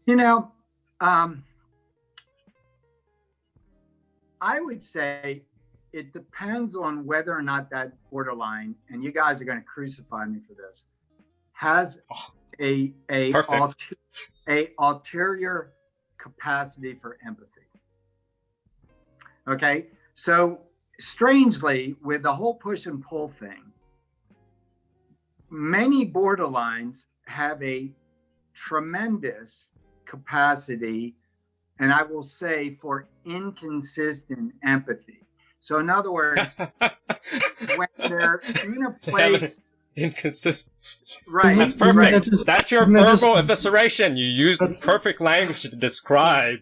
You know, I would say it depends on whether or not that borderline, and you guys are going to crucify me for this, has a ulterior capacity for empathy. Okay, so strangely, with the whole push and pull thing, many borderlines have a tremendous capacity, and I will say, for inconsistent empathy. So in other words, when they're in a place... Inconsistent. Right. That's perfect. That's your verbal evisceration. You used perfect language to describe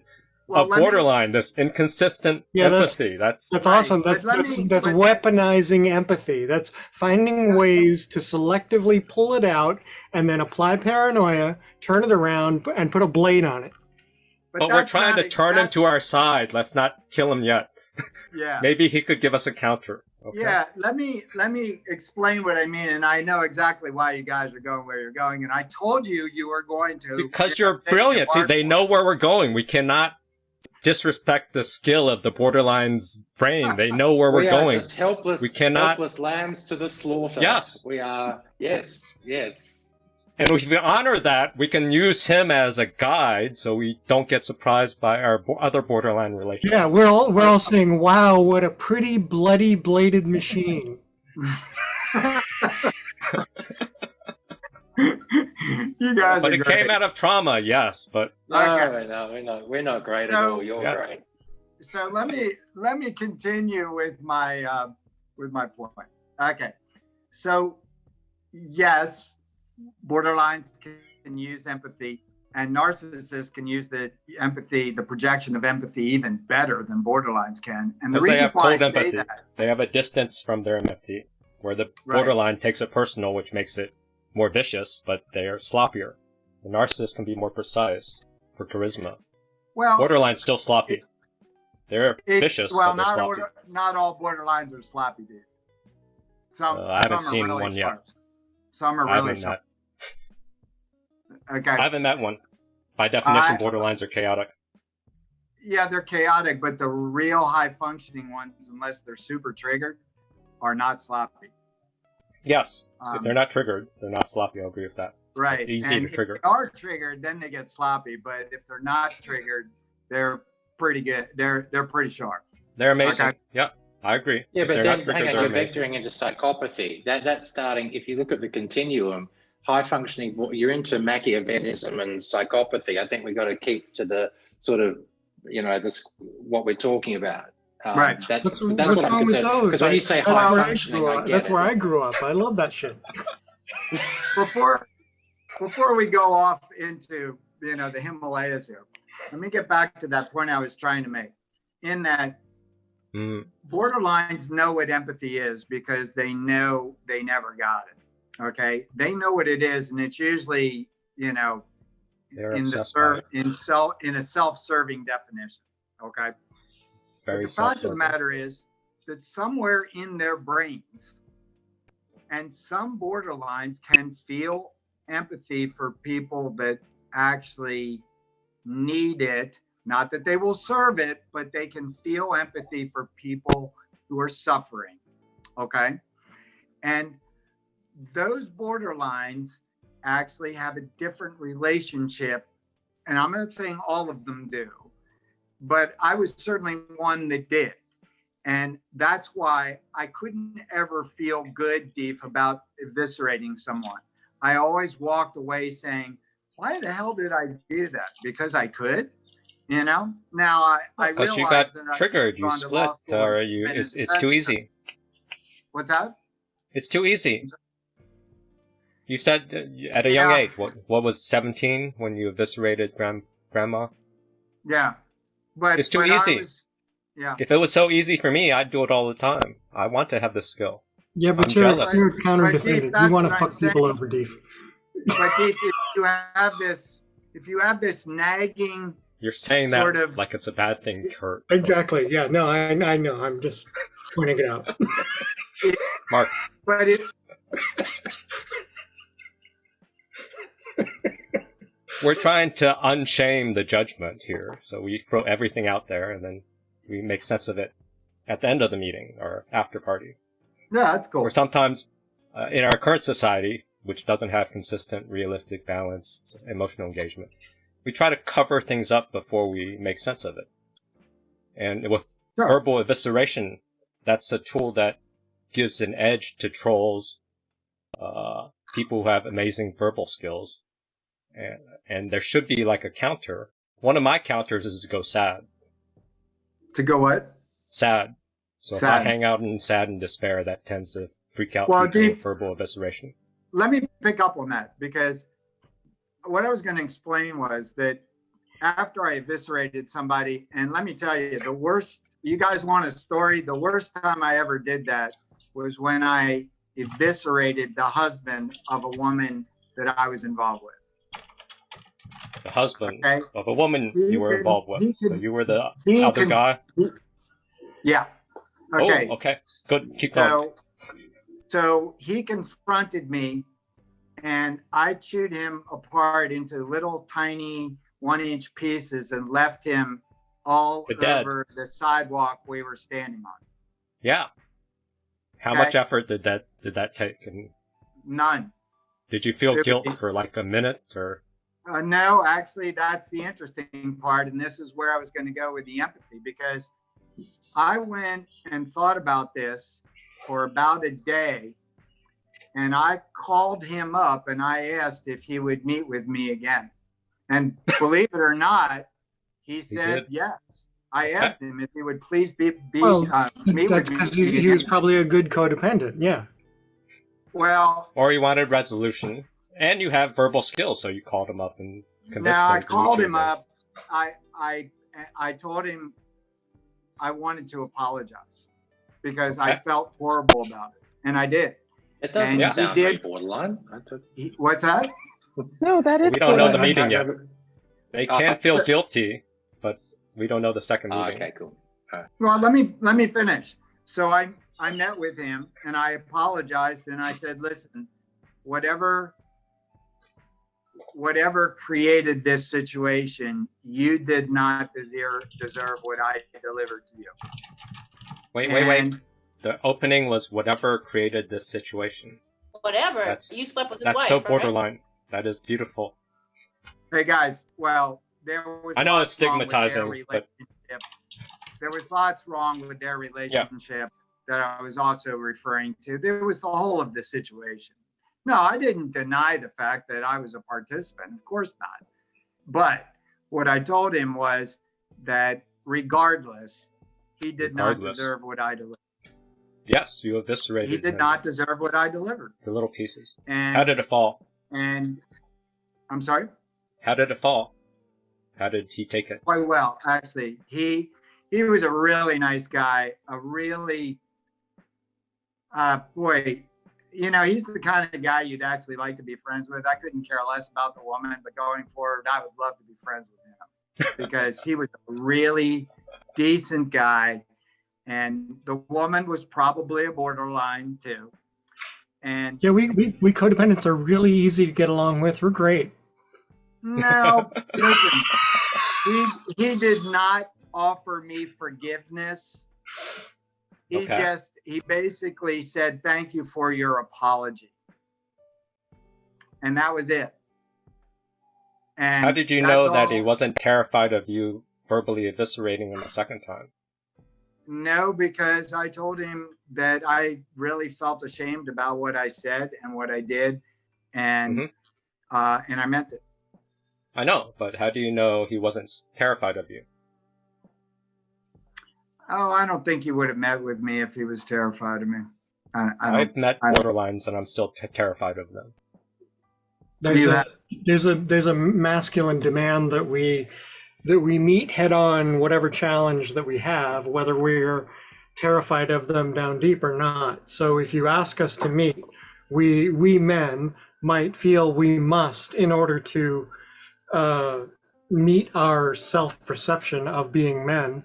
a borderline, this inconsistent empathy. That's awesome. That's weaponizing empathy. That's finding ways to selectively pull it out and then apply paranoia, turn it around, and put a blade on it. But we're trying to turn him to our side. Let's not kill him yet. Yeah. Maybe he could give us a counter. Okay. Yeah, let me explain what I mean, and I know exactly why you guys are going where you're going, and I told you you were going to. Because you're brilliant. See, they know where we're going. We cannot disrespect the skill of the borderline's brain. They know where we're going. Just helpless, we cannot helpless lambs to the slaughter. Yes, we are. Yes, yes. And if we honor that, we can use him as a guide, so we don't get surprised by our other borderline relationships. Yeah, we're all saying, "Wow, what a pretty bloody bladed machine." You guys, but it came out of trauma, yes. But no, we're not great at all. You're great. So let me continue with my point. Okay, so yes. Borderlines can use empathy, and narcissists can use the projection of empathy even better than borderlines can. And the reason they have why cold empathy. They have a distance from their empathy, where the borderline takes it personal, which makes it more vicious, but they are sloppier. The narcissist can be more precise for charisma. Well, borderline's still sloppy. They're vicious, but they're sloppy. Not all borderlines are sloppy, dude. I haven't seen really one yet. Some are really sharp. Okay. I haven't met one. By definition, borderlines are chaotic. Yeah, they're chaotic, but the real high-functioning ones, unless they're super triggered, are not sloppy. Yes. If they're not triggered, they're not sloppy. I'll agree with that. Right. They're easy to trigger. If they are triggered, then they get sloppy. But if they're not triggered, they're pretty good. They're pretty sharp. They're amazing. Okay. Yeah. I agree. Yeah, but then hang on, you're vectoring into psychopathy. That's starting, if you look at the continuum, high functioning, you're into Machiavellism and psychopathy. I think we've got to keep to the sort of, this what we're talking about. Right. That's what I'm concerned. Because when you say high functioning, I get that's where I grew up. I love that shit. Before we go off into the Himalayas here, let me get back to that point I was trying to make. In that. Borderlines know what empathy is because they know they never got it. Okay, they know what it is, and it's usually in a self-serving definition. Okay, very. The fact of the matter is that somewhere in their brains, and some borderlines can feel empathy for people that actually need it. Not that they will serve it, but they can feel empathy for people who are suffering, okay? And those borderlines actually have a different relationship, and I'm not saying all of them do, but I was certainly one that did. And that's why I couldn't ever feel good, Deef, about eviscerating someone. I always walked away saying, why the hell did I do that? Because I could? Now I because you got triggered, you split, or it's too easy. What's that? It's too easy. You said at a young age. What was 17 when you eviscerated grandma? Yeah, but it's too easy. If it was so easy for me, I'd do it all the time. I want to have this skill. Yeah, but you're counter-defended. You want to fuck people over, Deef. But Deef, if you have this nagging. You're saying that like it's a bad thing, Kurt. Exactly. Yeah. No, I know. I'm just pointing it out. Mark. But we're trying to unshame the judgment here. So we throw everything out there and then we make sense of it at the end of the meeting or after party. Yeah, that's cool. Or sometimes in our current society, which doesn't have consistent, realistic, balanced emotional engagement, we try to cover things up before we make sense of it. And with verbal evisceration, that's a tool that gives an edge to trolls, people who have amazing verbal skills. And there should be like a counter. One of my counters is to go sad. To go what? Sad. So sad. If I hang out in sad and despair, that tends to freak out people with verbal evisceration. Let me pick up on that because what I was going to explain was that after I eviscerated somebody, and let me tell you, the worst, you guys want a story? The worst time I ever did that was when I eviscerated the husband of a woman that I was involved with. The husband of a woman you were involved with. So you were the other guy? Yeah. Okay. Oh, okay. Good. Keep going. So he confronted me, and I chewed him apart into little tiny 1-inch pieces and left him all over the sidewalk we were standing on. Yeah. How much effort did that take? And none. Did you feel guilt for like a minute or? No, actually, that's the interesting part, and this is where I was going to go with the empathy, because I went and thought about this for about a day, and I called him up and I asked if he would meet with me again. And believe it or not, he said yes. I asked him if he would please meet with me. That's because he was probably a good codependent. Yeah. Well. Or he wanted resolution, and you have verbal skills, so you called him up and convinced him. No, I called him up. I told him I wanted to apologize because I felt horrible about it, and I did. It doesn't sound very borderline. What's that? No, that is. We don't know the meeting yet. They can feel guilty, but we don't know the second meeting. Okay, cool. Well, let me finish. So I met with him and I apologized and I said, listen, whatever created this situation, you did not deserve what I delivered to you. Wait. The opening was whatever created this situation. Whatever. You slept with his wife. That's so borderline. Right? That is beautiful. Hey guys, well, there was. I know it's stigmatizing, but there was lots wrong with their relationship that I was also referring to. There was the whole of the situation. No, I didn't deny the fact that I was a participant. Of course not. But what I told him was that regardless, he did not deserve what I delivered. Yes, you eviscerated him. He did not deserve what I delivered. The little pieces. And how did it fall? And I'm sorry? How did it fall? How did he take it? Quite well, actually. He was a really nice guy, a really, boy, you know, he's the kind of guy you'd actually like to be friends with. I couldn't care less about the woman, but going forward, I would love to be friends with him because he was a really decent guy. And the woman was probably a borderline too. And yeah, we codependents are really easy to get along with. We're great. No, listen, he did not offer me forgiveness. He basically said, thank you for your apology. And that was it. And how did you know that he wasn't terrified of you verbally eviscerating him a second time? No, because I told him that I really felt ashamed about what I said and what I did, and I meant it. I know, but how do you know he wasn't terrified of you? Oh, I don't think he would have met with me if he was terrified of me. I've met borderlines, and I'm still terrified of them. There's a masculine demand that we meet head on whatever challenge that we have, whether we're terrified of them down deep or not. So if you ask us to meet, we men might feel we must in order to meet our self-perception of being men,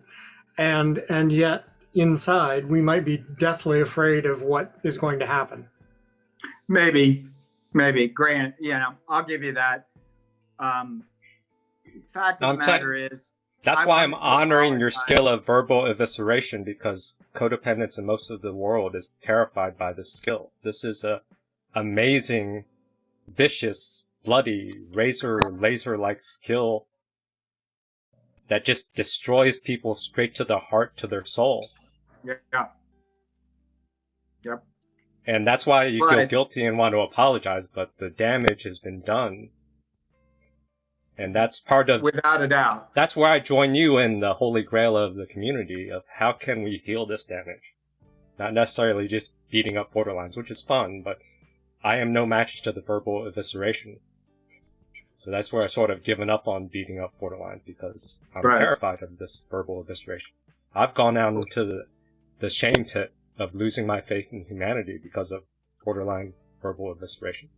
and yet inside we might be deathly afraid of what is going to happen. Maybe, Grant, you know, I'll give you that. Fact of the matter is, that's why I'm honoring your skill of verbal evisceration, because codependence in most of the world is terrified by this skill. This is a amazing, vicious, bloody, laser-like skill that just destroys people straight to the heart, to their soul. Yeah. Yep. And that's why you feel guilty and want to apologize, but the damage has been done. And that's part of... Without a doubt. That's where I join you in the holy grail of the community of how can we heal this damage? Not necessarily just beating up borderlines, which is fun, but I am no match to the verbal evisceration. So that's where I sort of given up on beating up borderlines, because I'm terrified of this verbal evisceration. I've gone down into the shame pit of losing my faith in humanity because of borderline verbal evisceration.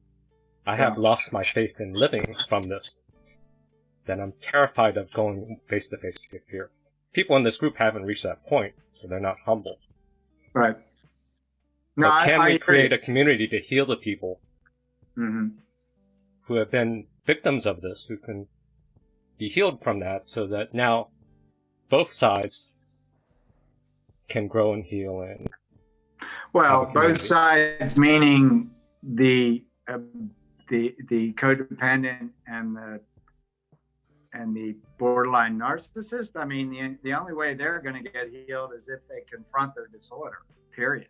I have lost my faith in living from this. Then I'm terrified of going face to face with fear. People in this group haven't reached that point, so they're not humble. Right. No, but can we create a community to heal the people who have been victims of this, who can be healed from that, so that now both sides can grow and heal? And well, both sides, meaning the codependent and the borderline narcissist. I mean, the only way they're going to get healed is if they confront their disorder, period.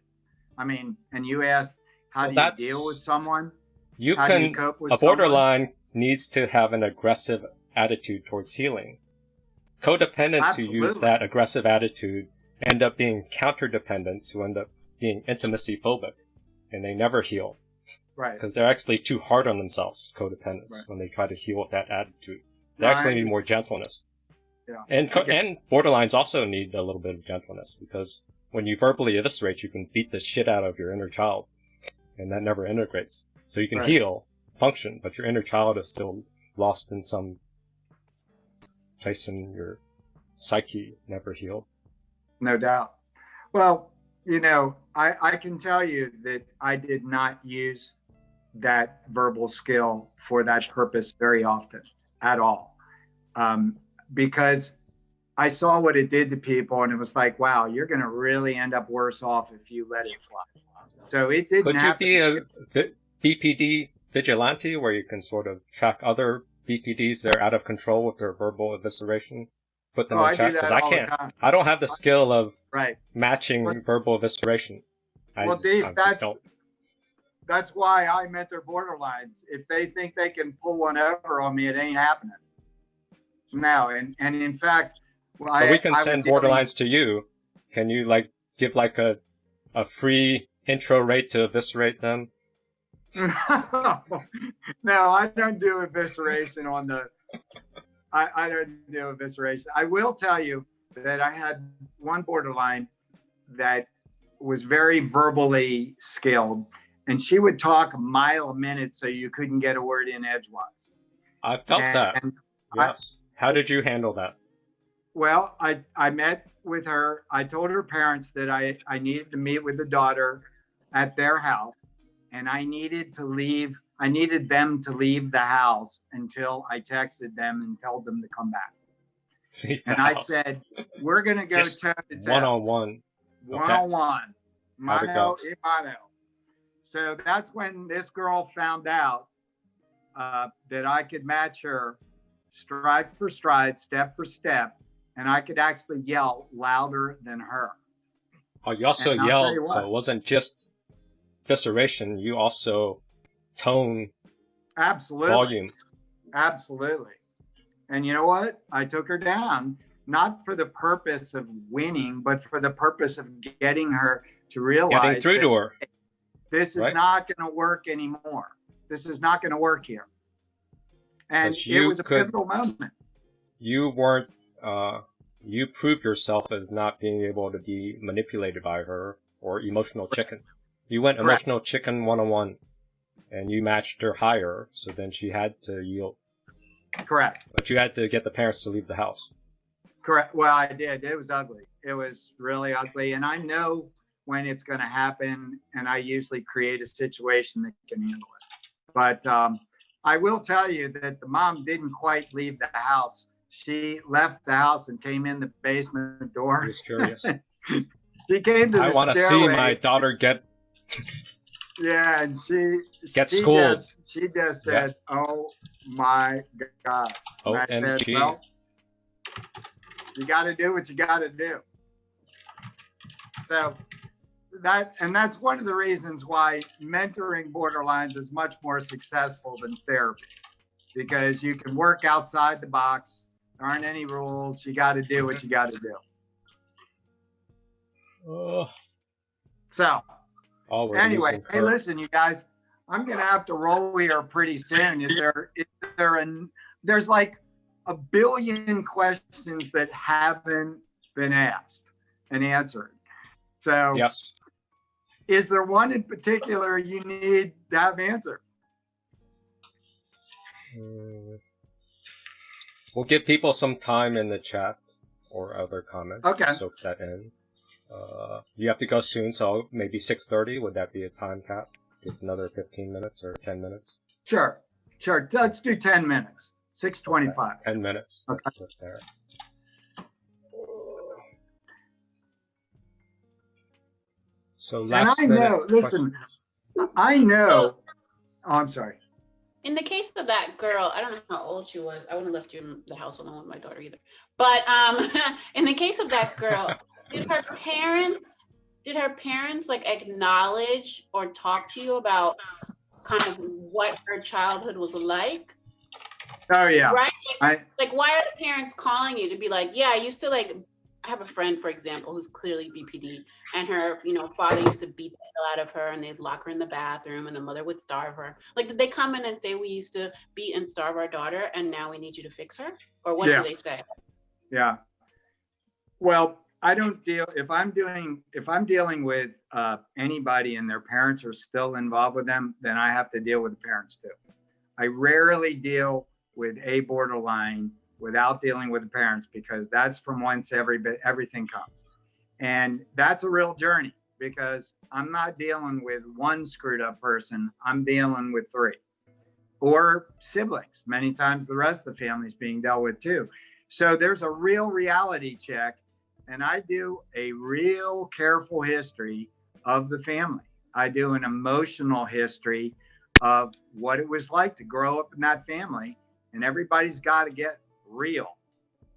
I mean, and you asked, how do you deal with someone? A borderline needs to have an aggressive attitude towards healing. Codependents who use that aggressive attitude end up being counter-dependents who end up being intimacy phobic, and they never heal. Right. Because they're actually too hard on themselves, codependents, when they try to heal with that attitude. They actually need more gentleness. Yeah. And borderlines also need a little bit of gentleness, because when you verbally eviscerate, you can beat the shit out of your inner child, and that never integrates. So you can heal, function, but your inner child is still lost in some place in your psyche, never healed. No doubt. Well, you know, I can tell you that I did not use that verbal skill for that purpose very often at all. Because I saw what it did to people, and it was like, wow, you're going to really end up worse off if you let it fly. So it didn't happen. Could you be a BPD vigilante, where you can sort of track other BPDs that are out of control with their verbal evisceration? Put them in check? Because I can't. I don't have the skill of matching verbal evisceration. Well, Dave, that's why I mentor borderlines. If they think they can pull one over on me, it ain't happening. No, and in fact, so we can send borderlines to you. Can you give a free intro rate to eviscerate them? No, I don't do evisceration on the. I don't do evisceration. I will tell you that I had one borderline that was very verbally skilled, and she would talk a mile a minute, so you couldn't get a word in edgewise. I felt that. Yes. How did you handle that? Well, I met with her. I told her parents that I needed to meet with the daughter at their house, and I needed them to leave the house until I texted them and told them to come back. I said, we're going to go toe to toe. One-on-one. One-on-one. Mano a mano. So that's when this girl found out that I could match her stride for stride, step for step, and I could actually yell louder than her. Oh, you also yelled, so it wasn't just evisceration, you also tone, volume. Absolutely. And you know what? I took her down, not for the purpose of winning, but for the purpose of getting her to realize getting through to her. This is not going to work anymore. This is not going to work here. And it was a pivotal moment. You weren't, you proved yourself as not being able to be manipulated by her, or emotional chicken. You went emotional chicken one-on-one, and you matched her higher, so then she had to yield. Correct. But you had to get the parents to leave the house. Correct. Well, I did. It was ugly. It was really ugly. And I know when it's going to happen, and I usually create a situation that can handle it. But I will tell you that the mom didn't quite leave the house. She left the house and came in the basement door. I was curious. She came to the I want to see my daughter get... Yeah, and she schooled. She just said, "Oh my God!" OMG. Said, well, you got to do what you got to do. So that's one of the reasons why mentoring borderlines is much more successful than therapy, because you can work outside the box. There aren't any rules. You got to do what you got to do. So. Always anyway, hey, listen, you guys, I'm gonna have to roll here pretty soon. There's like a billion questions that haven't been asked and answered. So yes. Is there one in particular you need to have answered? We'll give people some time in the chat or other comments to soak that in. You have to go soon, so maybe 6:30. Would that be a time cap? Give another 15 minutes or 10 minutes? Sure. Let's do 10 minutes. 6:25. Okay. 10 minutes. Okay. Let's put there. So last minute. I know. Oh, I'm sorry. In the case of that girl, I don't know how old she was. I wouldn't have left you in the house alone with my daughter either. But in the case of that girl, did her parents like acknowledge or talk to you about kind of what her childhood was like? Oh yeah. Right? Like why are the parents calling you to be like, yeah, I used to like, I have a friend, for example, who's clearly BPD, and her, father used to beat the hell out of her, and they'd lock her in the bathroom, and the mother would starve her. Like, did they come in and say, we used to beat and starve our daughter, and now we need you to fix her? Or what do they say? Yeah. Well, I don't deal, if I'm dealing with anybody and their parents are still involved with them, then I have to deal with the parents too. I rarely deal with a borderline without dealing with the parents, because that's from whence everything comes. And that's a real journey, because I'm not dealing with one screwed up person, I'm dealing with three. Or siblings. Many times the rest of the family is being dealt with too. So there's a real reality check, and I do a real careful history of the family. I do an emotional history of what it was like to grow up in that family, and everybody's got to get real,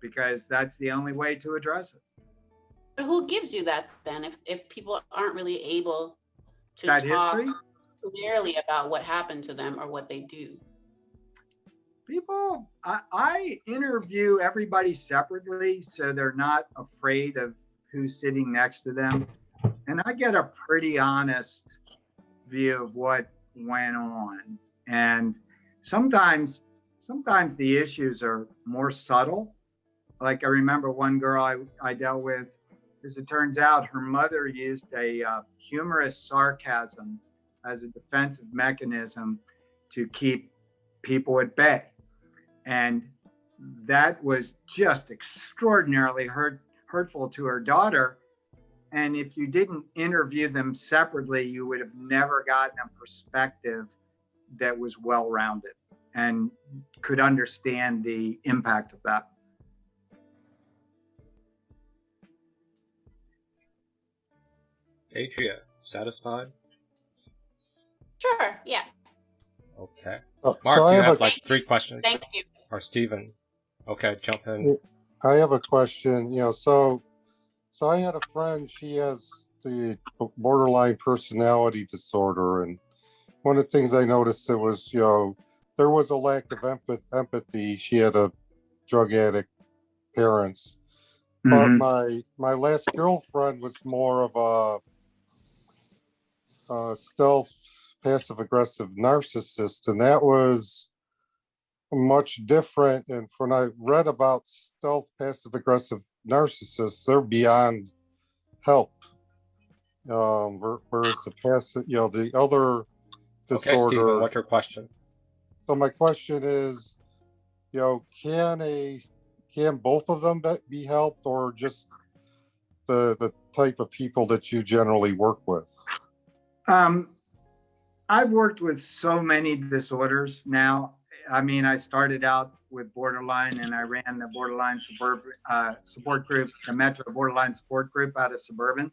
because that's the only way to address it. But who gives you that then, if people aren't really able to that talk history? Clearly about what happened to them or what they do? People, I interview everybody separately, so they're not afraid of who's sitting next to them, and I get a pretty honest view of what went on. And sometimes the issues are more subtle. Like I remember one girl I dealt with, as it turns out, her mother used a humorous sarcasm as a defensive mechanism to keep people at bay. And that was just extraordinarily hurtful to her daughter. And if you didn't interview them separately, you would have never gotten a perspective that was well-rounded and could understand the impact of that. Adria, satisfied? Sure, yeah. Okay. So Mark, you have like 3 questions. Thank you. Or Stephen. Okay, jump in. I have a question. So I had a friend, she has the borderline personality disorder, and one of the things I noticed it was, there was a lack of empathy. She had a drug addict parents. Mm-hmm. But my last girlfriend was more of a stealth, passive aggressive narcissist, and that was much different. And when I read about stealth, passive aggressive narcissists, they're beyond help. Whereas the passive, the other disorder. Okay, Stephen, what's your question? So my question is, can both of them be helped, or just the type of people that you generally work with? I've worked with so many disorders now. I mean, I started out with borderline, and I ran the borderline support group, the Metro Borderline Support Group out of Suburban.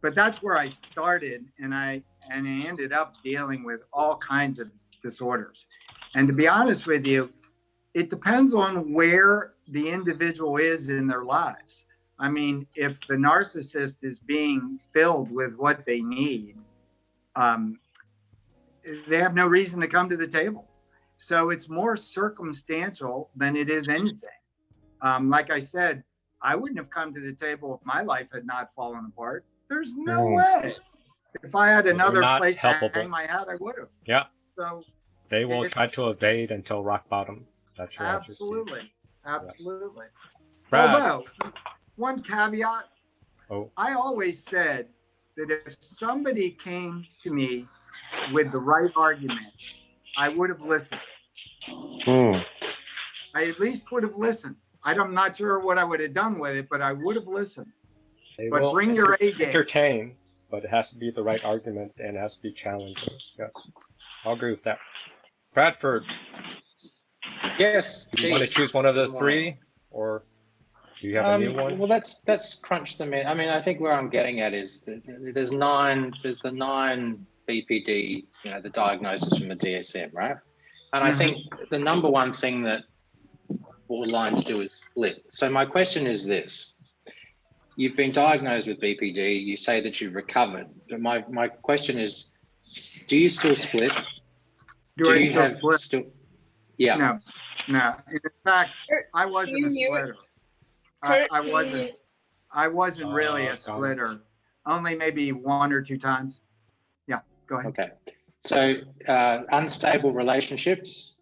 But that's where I started, and I ended up dealing with all kinds of disorders. And to be honest with you, it depends on where the individual is in their lives. I mean, if the narcissist is being filled with what they need, they have no reason to come to the table. So it's more circumstantial than it is anything. Like I said, I wouldn't have come to the table if my life had not fallen apart. There's no way. If I had another place to helpable. hang my hat, I would have. Yeah. So they will try to evade until rock bottom. That's your absolutely, absolutely. Brad. Although, one caveat, oh. I always said that if somebody came to me with the right argument, I would have listened. I at least would have listened. I'm not sure what I would have done with it, but I would have listened. They but will bring your A game. Entertain, but it has to be the right argument and it has to be challenging. Yes, I'll agree with that. Bradford. Yes. Do you want to choose one of the three, or do you have a new one? Well, let's crunch them in. I mean, I think where I'm getting at is there's the 9 BPD, the diagnosis from the DSM, right? And I think the number one thing that borderlines do is split. So my question is this: you've been diagnosed with BPD. You say that you've recovered, but my question is, do you still split? Do you have still? Yeah. No. In fact, I wasn't a splitter. I wasn't really a splitter. Only maybe 1 or 2 times. Yeah, go ahead. Okay. So unstable relationships.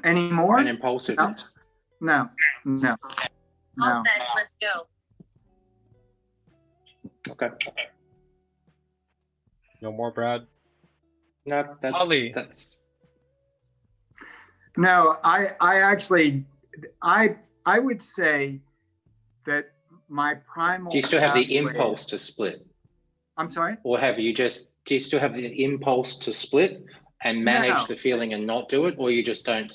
Any more? And impulsiveness. No. All set. Let's go. Okay. No more, Brad? No, that's No, I actually I would say that my primal. Do you still have the impulse to split? I'm sorry? Or do you still have the impulse to split and manage the feeling and not do it, or you just don't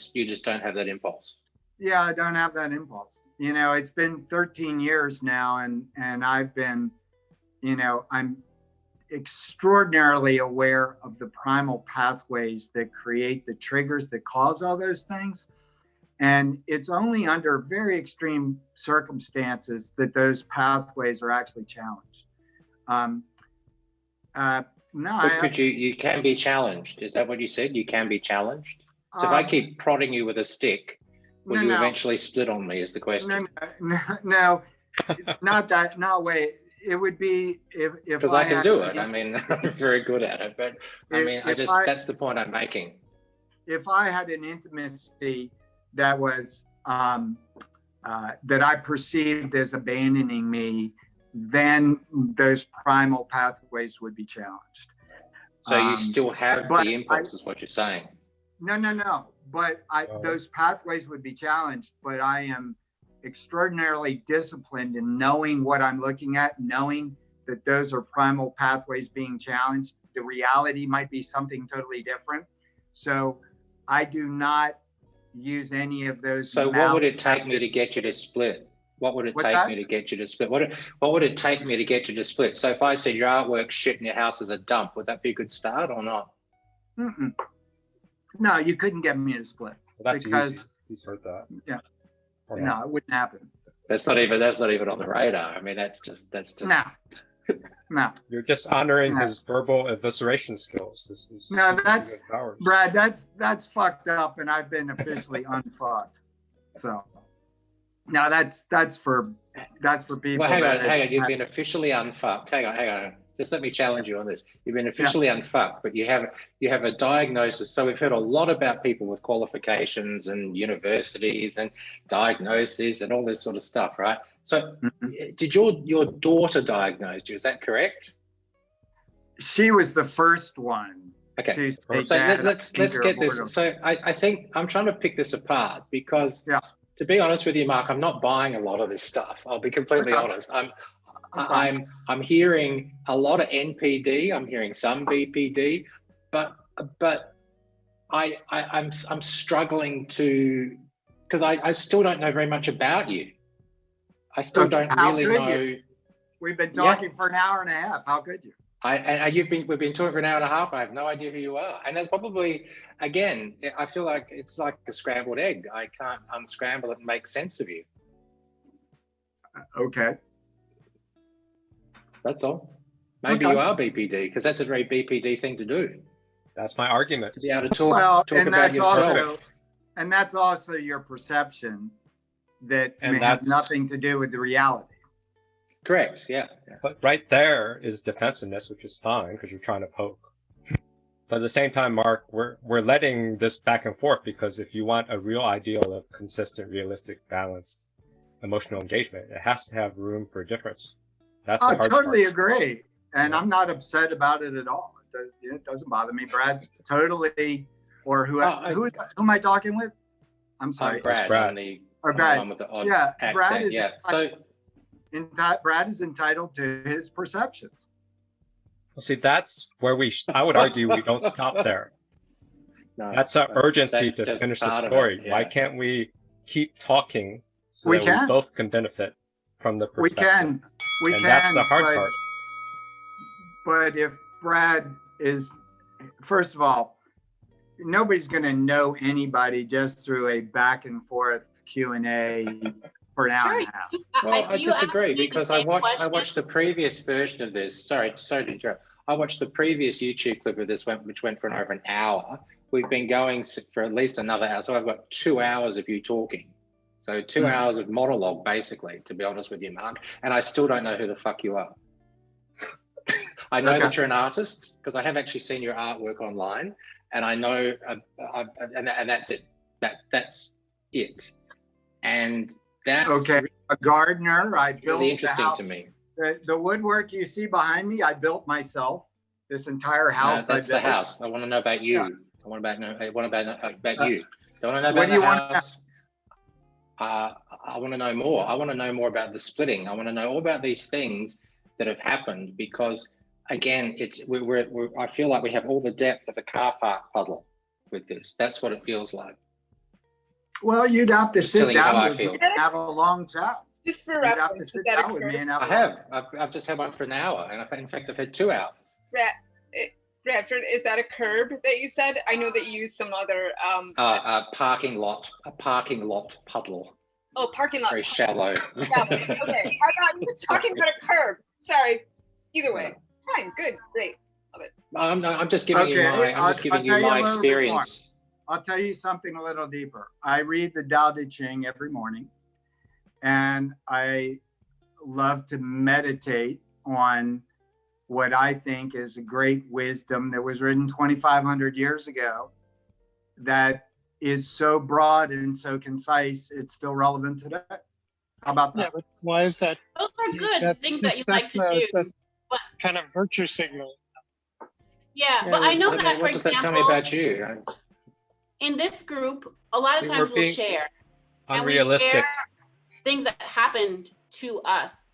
have that impulse? Yeah, I don't have that impulse. It's been 13 years now, and I've been, I'm extraordinarily aware of the primal pathways that create the triggers that cause all those things. And it's only under very extreme circumstances that those pathways are actually challenged. You can be challenged. Is that what you said? You can be challenged? So if I keep prodding you with a stick, will you eventually split on me is the question. No, not that, no way. It would be if because I can do it. I mean, I'm very good at it, but that's the point I'm making. If I had an intimacy that was that I perceived as abandoning me, then those primal pathways would be challenged. So you still have the impulse, is what you're saying? No. But those pathways would be challenged. But I am extraordinarily disciplined in knowing what I'm looking at, knowing that those are primal pathways being challenged. The reality might be something totally different. So I do not use any of those. So what would it take me to get you to split? What would it take me to get you to split? What would it take me to get you to split? So if I said your artwork's shit and your house is a dump, would that be a good start or not? No, you couldn't get me to split. Well, that's easy. He's heard that. Yeah. No, it wouldn't happen. That's not even on the radar. I mean, that's just. No. You're just honoring his verbal evisceration skills. No, that's Brad. That's fucked up, and I've been officially unfucked. So, no, that's for people. Well, hang on. You've been officially unfucked. Hang on. Just let me challenge you on this. You've been officially unfucked, but you have a diagnosis. So we've heard a lot about people with qualifications and universities and diagnoses and all this sort of stuff, right? So did your daughter diagnose you? Is that correct? She was the first one. Okay. So let's get this. So I think I'm trying to pick this apart because to be honest with you, Mark, I'm not buying a lot of this stuff. I'll be completely honest. I'm hearing a lot of NPD. I'm hearing some BPD, but I'm struggling to, because I still don't know very much about you. I still don't really know. We've been talking for an hour and a half. How could you? We've been talking for an hour and a half. I have no idea who you are. And that's probably, again, I feel like it's like a scrambled egg. I can't unscramble it and make sense of you. Okay. That's all. Maybe you are BPD, because that's a very BPD thing to do. That's my argument. To be able to talk about yourself. And that's also your perception that may have nothing to do with the reality. Correct. Yeah. But right there is defensiveness, which is fine because you're trying to poke. But at the same time, Mark, we're letting this back and forth because if you want a real ideal of consistent, realistic, balanced emotional engagement, it has to have room for difference. That's the hard totally part. agree. And I'm not upset about it at all. It doesn't bother me. Brad's totally, or who am I talking with? I'm sorry. Brad. Brad. With the odd accent. Brad is entitled to his perceptions. Well, see, that's where I would argue we don't stop there. No, that's our urgency to finish the story. Yeah. Why can't we keep talking so that we both can benefit from the perspective? We can. That's the hard part. But if Brad is, first of all, nobody's going to know anybody just through a back and forth Q&A for an hour and a half. Well, I disagree because I watched the previous version of this. Sorry to interrupt. I watched the previous YouTube clip of this which went for over an hour. We've been going for at least another hour. So I've got 2 hours of you talking. So 2 hours of monologue, basically, to be honest with you, Mark. And I still don't know who the fuck you are. I know that you're an artist because I have actually seen your artwork online, and I know, and that's it. That's it. And that's a gardener. I built really interesting to me. The woodwork you see behind me, I built myself. This entire house. That's the house. I want to know about you. Yeah. I want to know about you. Don't want to know about the house. I want to know more. I want to know more about the splitting. I want to know all about these things that have happened because, again, I feel like we have all the depth of a car park puddle with this. That's what it feels like. Well, you'd have to sit down with me and have a long chat. Just for reference, I've just had one for an hour, and in fact, I've had 2 hours. Bradford, is that a curb that you said? I know that you used some other a parking lot puddle. Oh, parking lot. Very shallow. Okay, I thought you were talking about a curb. Sorry. Either way, fine, good, great, love it. I'm just giving you my experience. I'll tell you something a little deeper. I read the Tao Te Ching every morning, and I love to meditate on what I think is a great wisdom that was written 2,500 years ago that is so broad and so concise, it's still relevant today. How about that? Yeah, but why is that? Those are good things that you like to do. But kind of virtue signal. Yeah, but I know that, for example, what does that tell me about you? In this group, a lot of times we'll share. Unrealistic. And we share things that happened to us.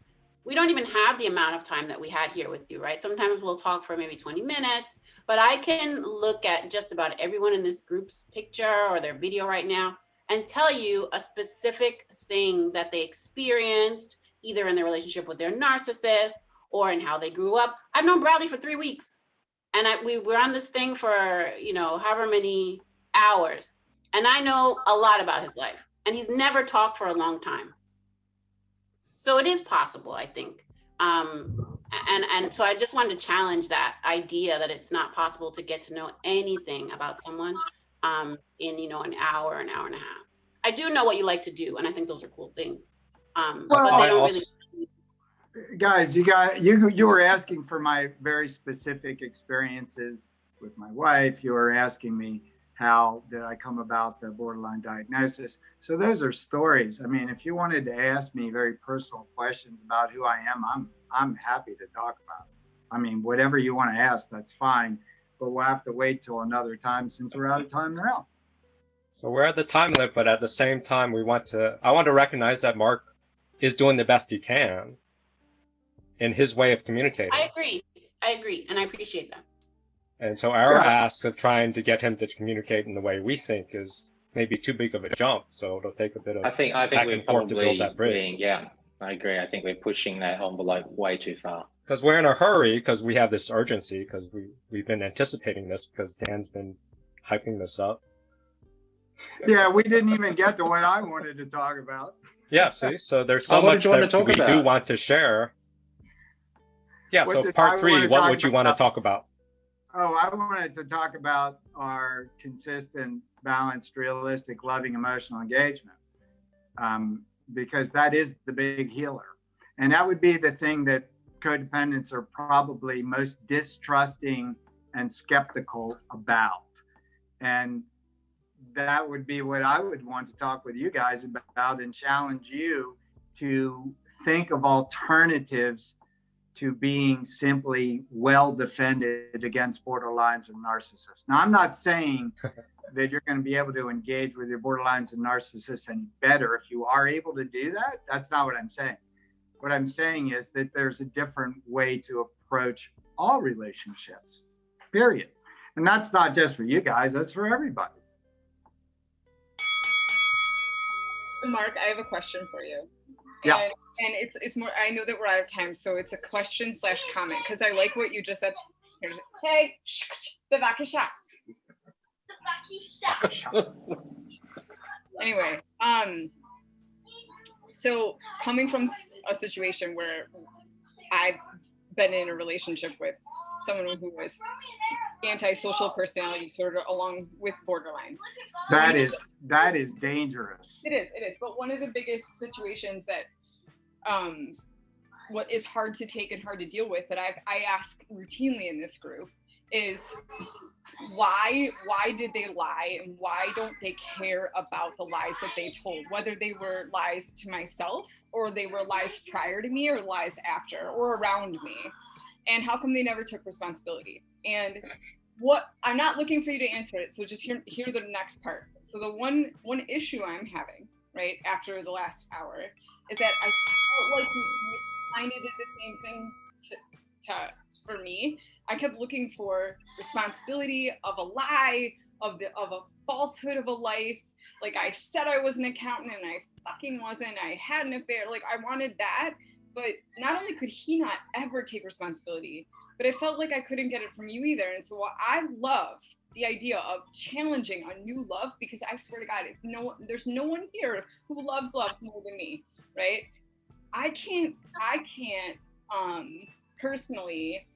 We don't even have the amount of time that we had here with you, right? Sometimes we'll talk for maybe 20 minutes, but I can look at just about everyone in this group's picture or their video right now and tell you a specific thing that they experienced, either in their relationship with their narcissist or in how they grew up. I've known Bradley for 3 weeks, and we were on this thing for, however many hours. And I know a lot about his life, and he's never talked for a long time. So it is possible, I think. And so I just wanted to challenge that idea that it's not possible to get to know anything about someone in, an hour and a half. I do know what you like to do, and I think those are cool things. But they don't really. Guys, you were asking for my very specific experiences with my wife. You were asking me how did I come about the borderline diagnosis. So those are stories. I mean, if you wanted to ask me very personal questions about who I am, I'm happy to talk about it. I mean, whatever you want to ask, that's fine. But we'll have to wait till another time since we're out of time now. So we're at the time limit, but at the same time, I want to recognize that Mark is doing the best he can in his way of communicating. I agree, and I appreciate that. And so our ask of trying to get him to communicate in the way we think is maybe too big of a jump. So it'll take a bit of I think we're probably I agree. I think we're pushing that envelope way too far. Because we're in a hurry, because we have this urgency, because we've been anticipating this, because Dan's been hyping this up. Yeah, we didn't even get to what I wanted to talk about. Yeah, see, so there's so much that we do want to share. Yeah, so part 3, what would you want to talk about? Oh, I wanted to talk about our consistent, balanced, realistic, loving, emotional engagement, because that is the big healer. And that would be the thing that codependents are probably most distrusting and skeptical about. And that would be what I would want to talk with you guys about and challenge you to think of alternatives to being simply well defended against borderlines and narcissists. Now, I'm not saying that you're going to be able to engage with your borderlines and narcissists any better if you are able to do that. That's not what I'm saying. What I'm saying is that there's a different way to approach all relationships, period. And that's not just for you guys, that's for everybody. Mark, I have a question for you. Yeah. And it's more, I know that we're out of time, so it's a question / comment, because I like what you just said. Hey, bevakisha. Anyway, so coming from a situation where I've been in a relationship with someone who was antisocial personality disorder along with borderline. That is dangerous. It is. But one of the biggest situations that what is hard to take and hard to deal with that I ask routinely in this group is why did they lie, and why don't they care about the lies that they told, whether they were lies to myself or they were lies prior to me or lies after or around me, and how come they never took responsibility? And what, I'm not looking for you to answer it, so just hear the next part. So the one issue I'm having right after the last hour is that I felt like you kind of did the same thing for me. I kept looking for responsibility of a lie, of a falsehood of a life. Like, I said I was an accountant and I fucking wasn't. I had an affair. Like, I wanted that, but not only could he not ever take responsibility, but I felt like I couldn't get it from you either. And so I love the idea of challenging a new love, because I swear to God, there's no one here who loves love more than me, right? I can't personally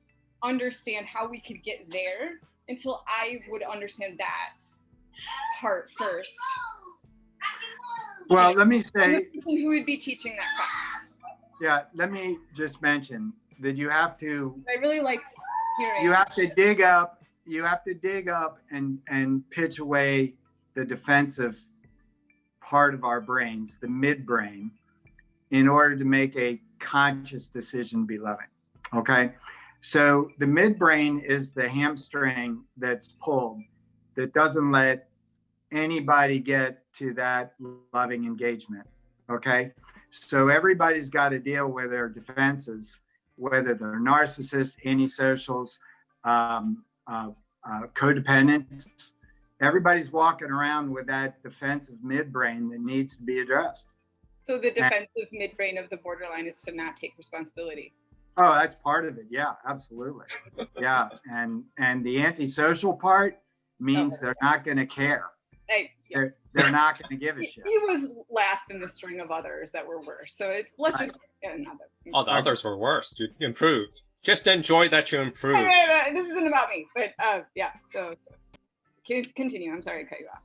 understand how we could get there until I would understand that part first. Well, let me say, the person who would be teaching that class. Yeah, let me just mention that you have to. I really liked hearing. You have to dig up. You have to dig up and pitch away the defensive part of our brains, the midbrain, in order to make a conscious decision to be loving. Okay. So the midbrain is the hamstring that's pulled, that doesn't let anybody get to that loving engagement. Okay. So everybody's got to deal with their defenses, whether they're narcissists, antisocials, codependents. Everybody's walking around with that defensive midbrain that needs to be addressed. So the defensive midbrain of the borderline is to not take responsibility. Oh, that's part of it. Yeah, absolutely. Yeah, and the antisocial part means they're not going to care. They're not going to give a shit. He was last in the string of others that were worse. So let's just get another. Oh, the others were worse. You improved. Just enjoy that you improved. Right. This isn't about me, but yeah. So continue. I'm sorry to cut you off.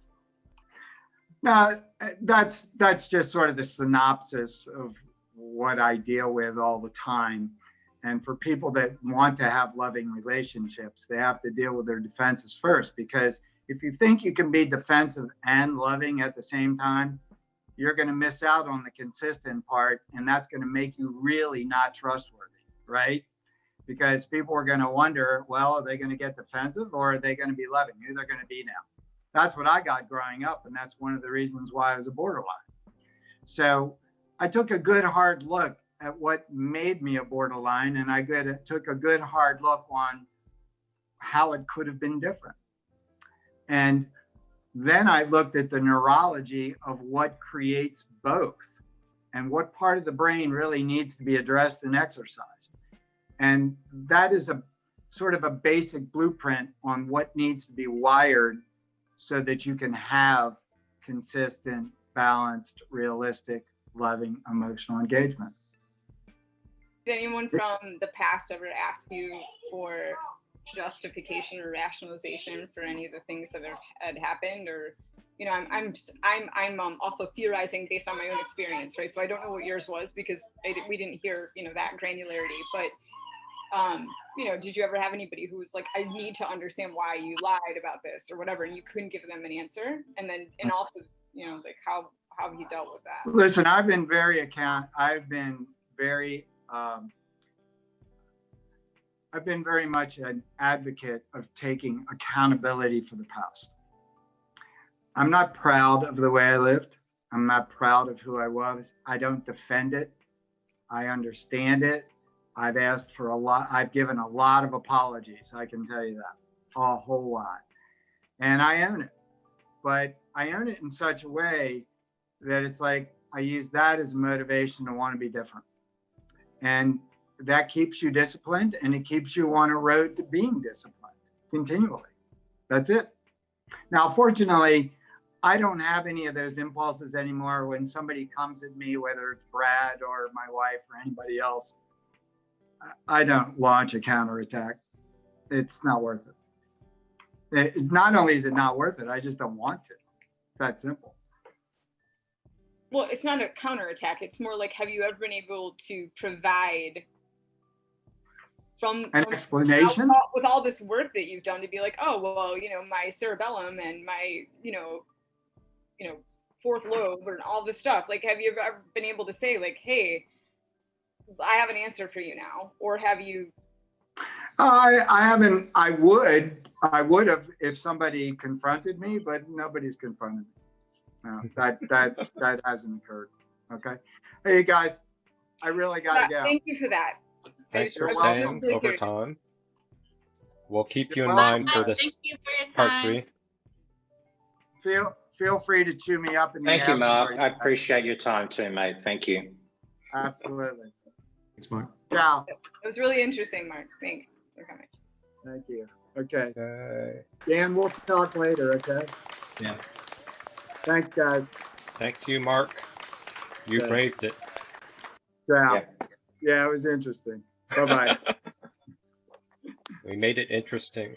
No, that's just sort of the synopsis of what I deal with all the time. And for people that want to have loving relationships, they have to deal with their defenses first, because if you think you can be defensive and loving at the same time, you're going to miss out on the consistent part, and that's going to make you really not trustworthy, right? Because people are going to wonder, well, are they going to get defensive or are they going to be loving? Who they're going to be now? That's what I got growing up, and that's one of the reasons why I was a borderline. So I took a good hard look at what made me a borderline, and I took a good hard look on how it could have been different. And then I looked at the neurology of what creates both and what part of the brain really needs to be addressed and exercised. And that is a sort of a basic blueprint on what needs to be wired so that you can have consistent, balanced, realistic, loving, emotional engagement. Did anyone from the past ever ask you for justification or rationalization for any of the things that had happened, or you know, I'm also theorizing based on my own experience, right? So I don't know what yours was because we didn't hear, you know, that granularity, but you know, did you ever have anybody who was like, I need to understand why you lied about this or whatever, and you couldn't give them an answer? And then, and also, you know, like how have you dealt with that? Listen, I've been very much an advocate of taking accountability for the past. I'm not proud of the way I lived. I'm not proud of who I was. I don't defend it. I understand it. I've asked for a lot. I've given a lot of apologies. I can tell you that, a whole lot. And I own it. But I own it in such a way that it's like I use that as motivation to want to be different. And that keeps you disciplined, and it keeps you on a road to being disciplined continually. That's it. Now, fortunately, I don't have any of those impulses anymore. When somebody comes at me, whether it's Brad or my wife or anybody else, I don't launch a counterattack. It's not worth it. Not only is it not worth it, I just don't want to. It's that simple. Well, it's not a counterattack. It's more like, have you ever been able to provide from explanation with all this work that you've done to be like, oh, well, you know, my cerebellum and my, you know, fourth lobe and all this stuff. Like, have you ever been able to say like, hey, I have an answer for you now? Or have you? I haven't. I would have if somebody confronted me, but nobody's confronted me. No, that hasn't occurred. Okay. Hey guys, I really gotta go. Thank you for that. Thanks for staying over time. We'll keep you in mind for this part 3. Feel free to chew me up. Thank you, Mark. I appreciate your time too, mate. Thank you. Absolutely. Thanks, Mark. Ciao. It was really interesting, Mark. Thanks for coming. Thank you. Okay. Dan, we'll talk later, okay? Yeah. Thanks, guys. Thank you, Mark. You braved it. Ciao. Yeah, it was interesting. Bye-bye. We made it interesting.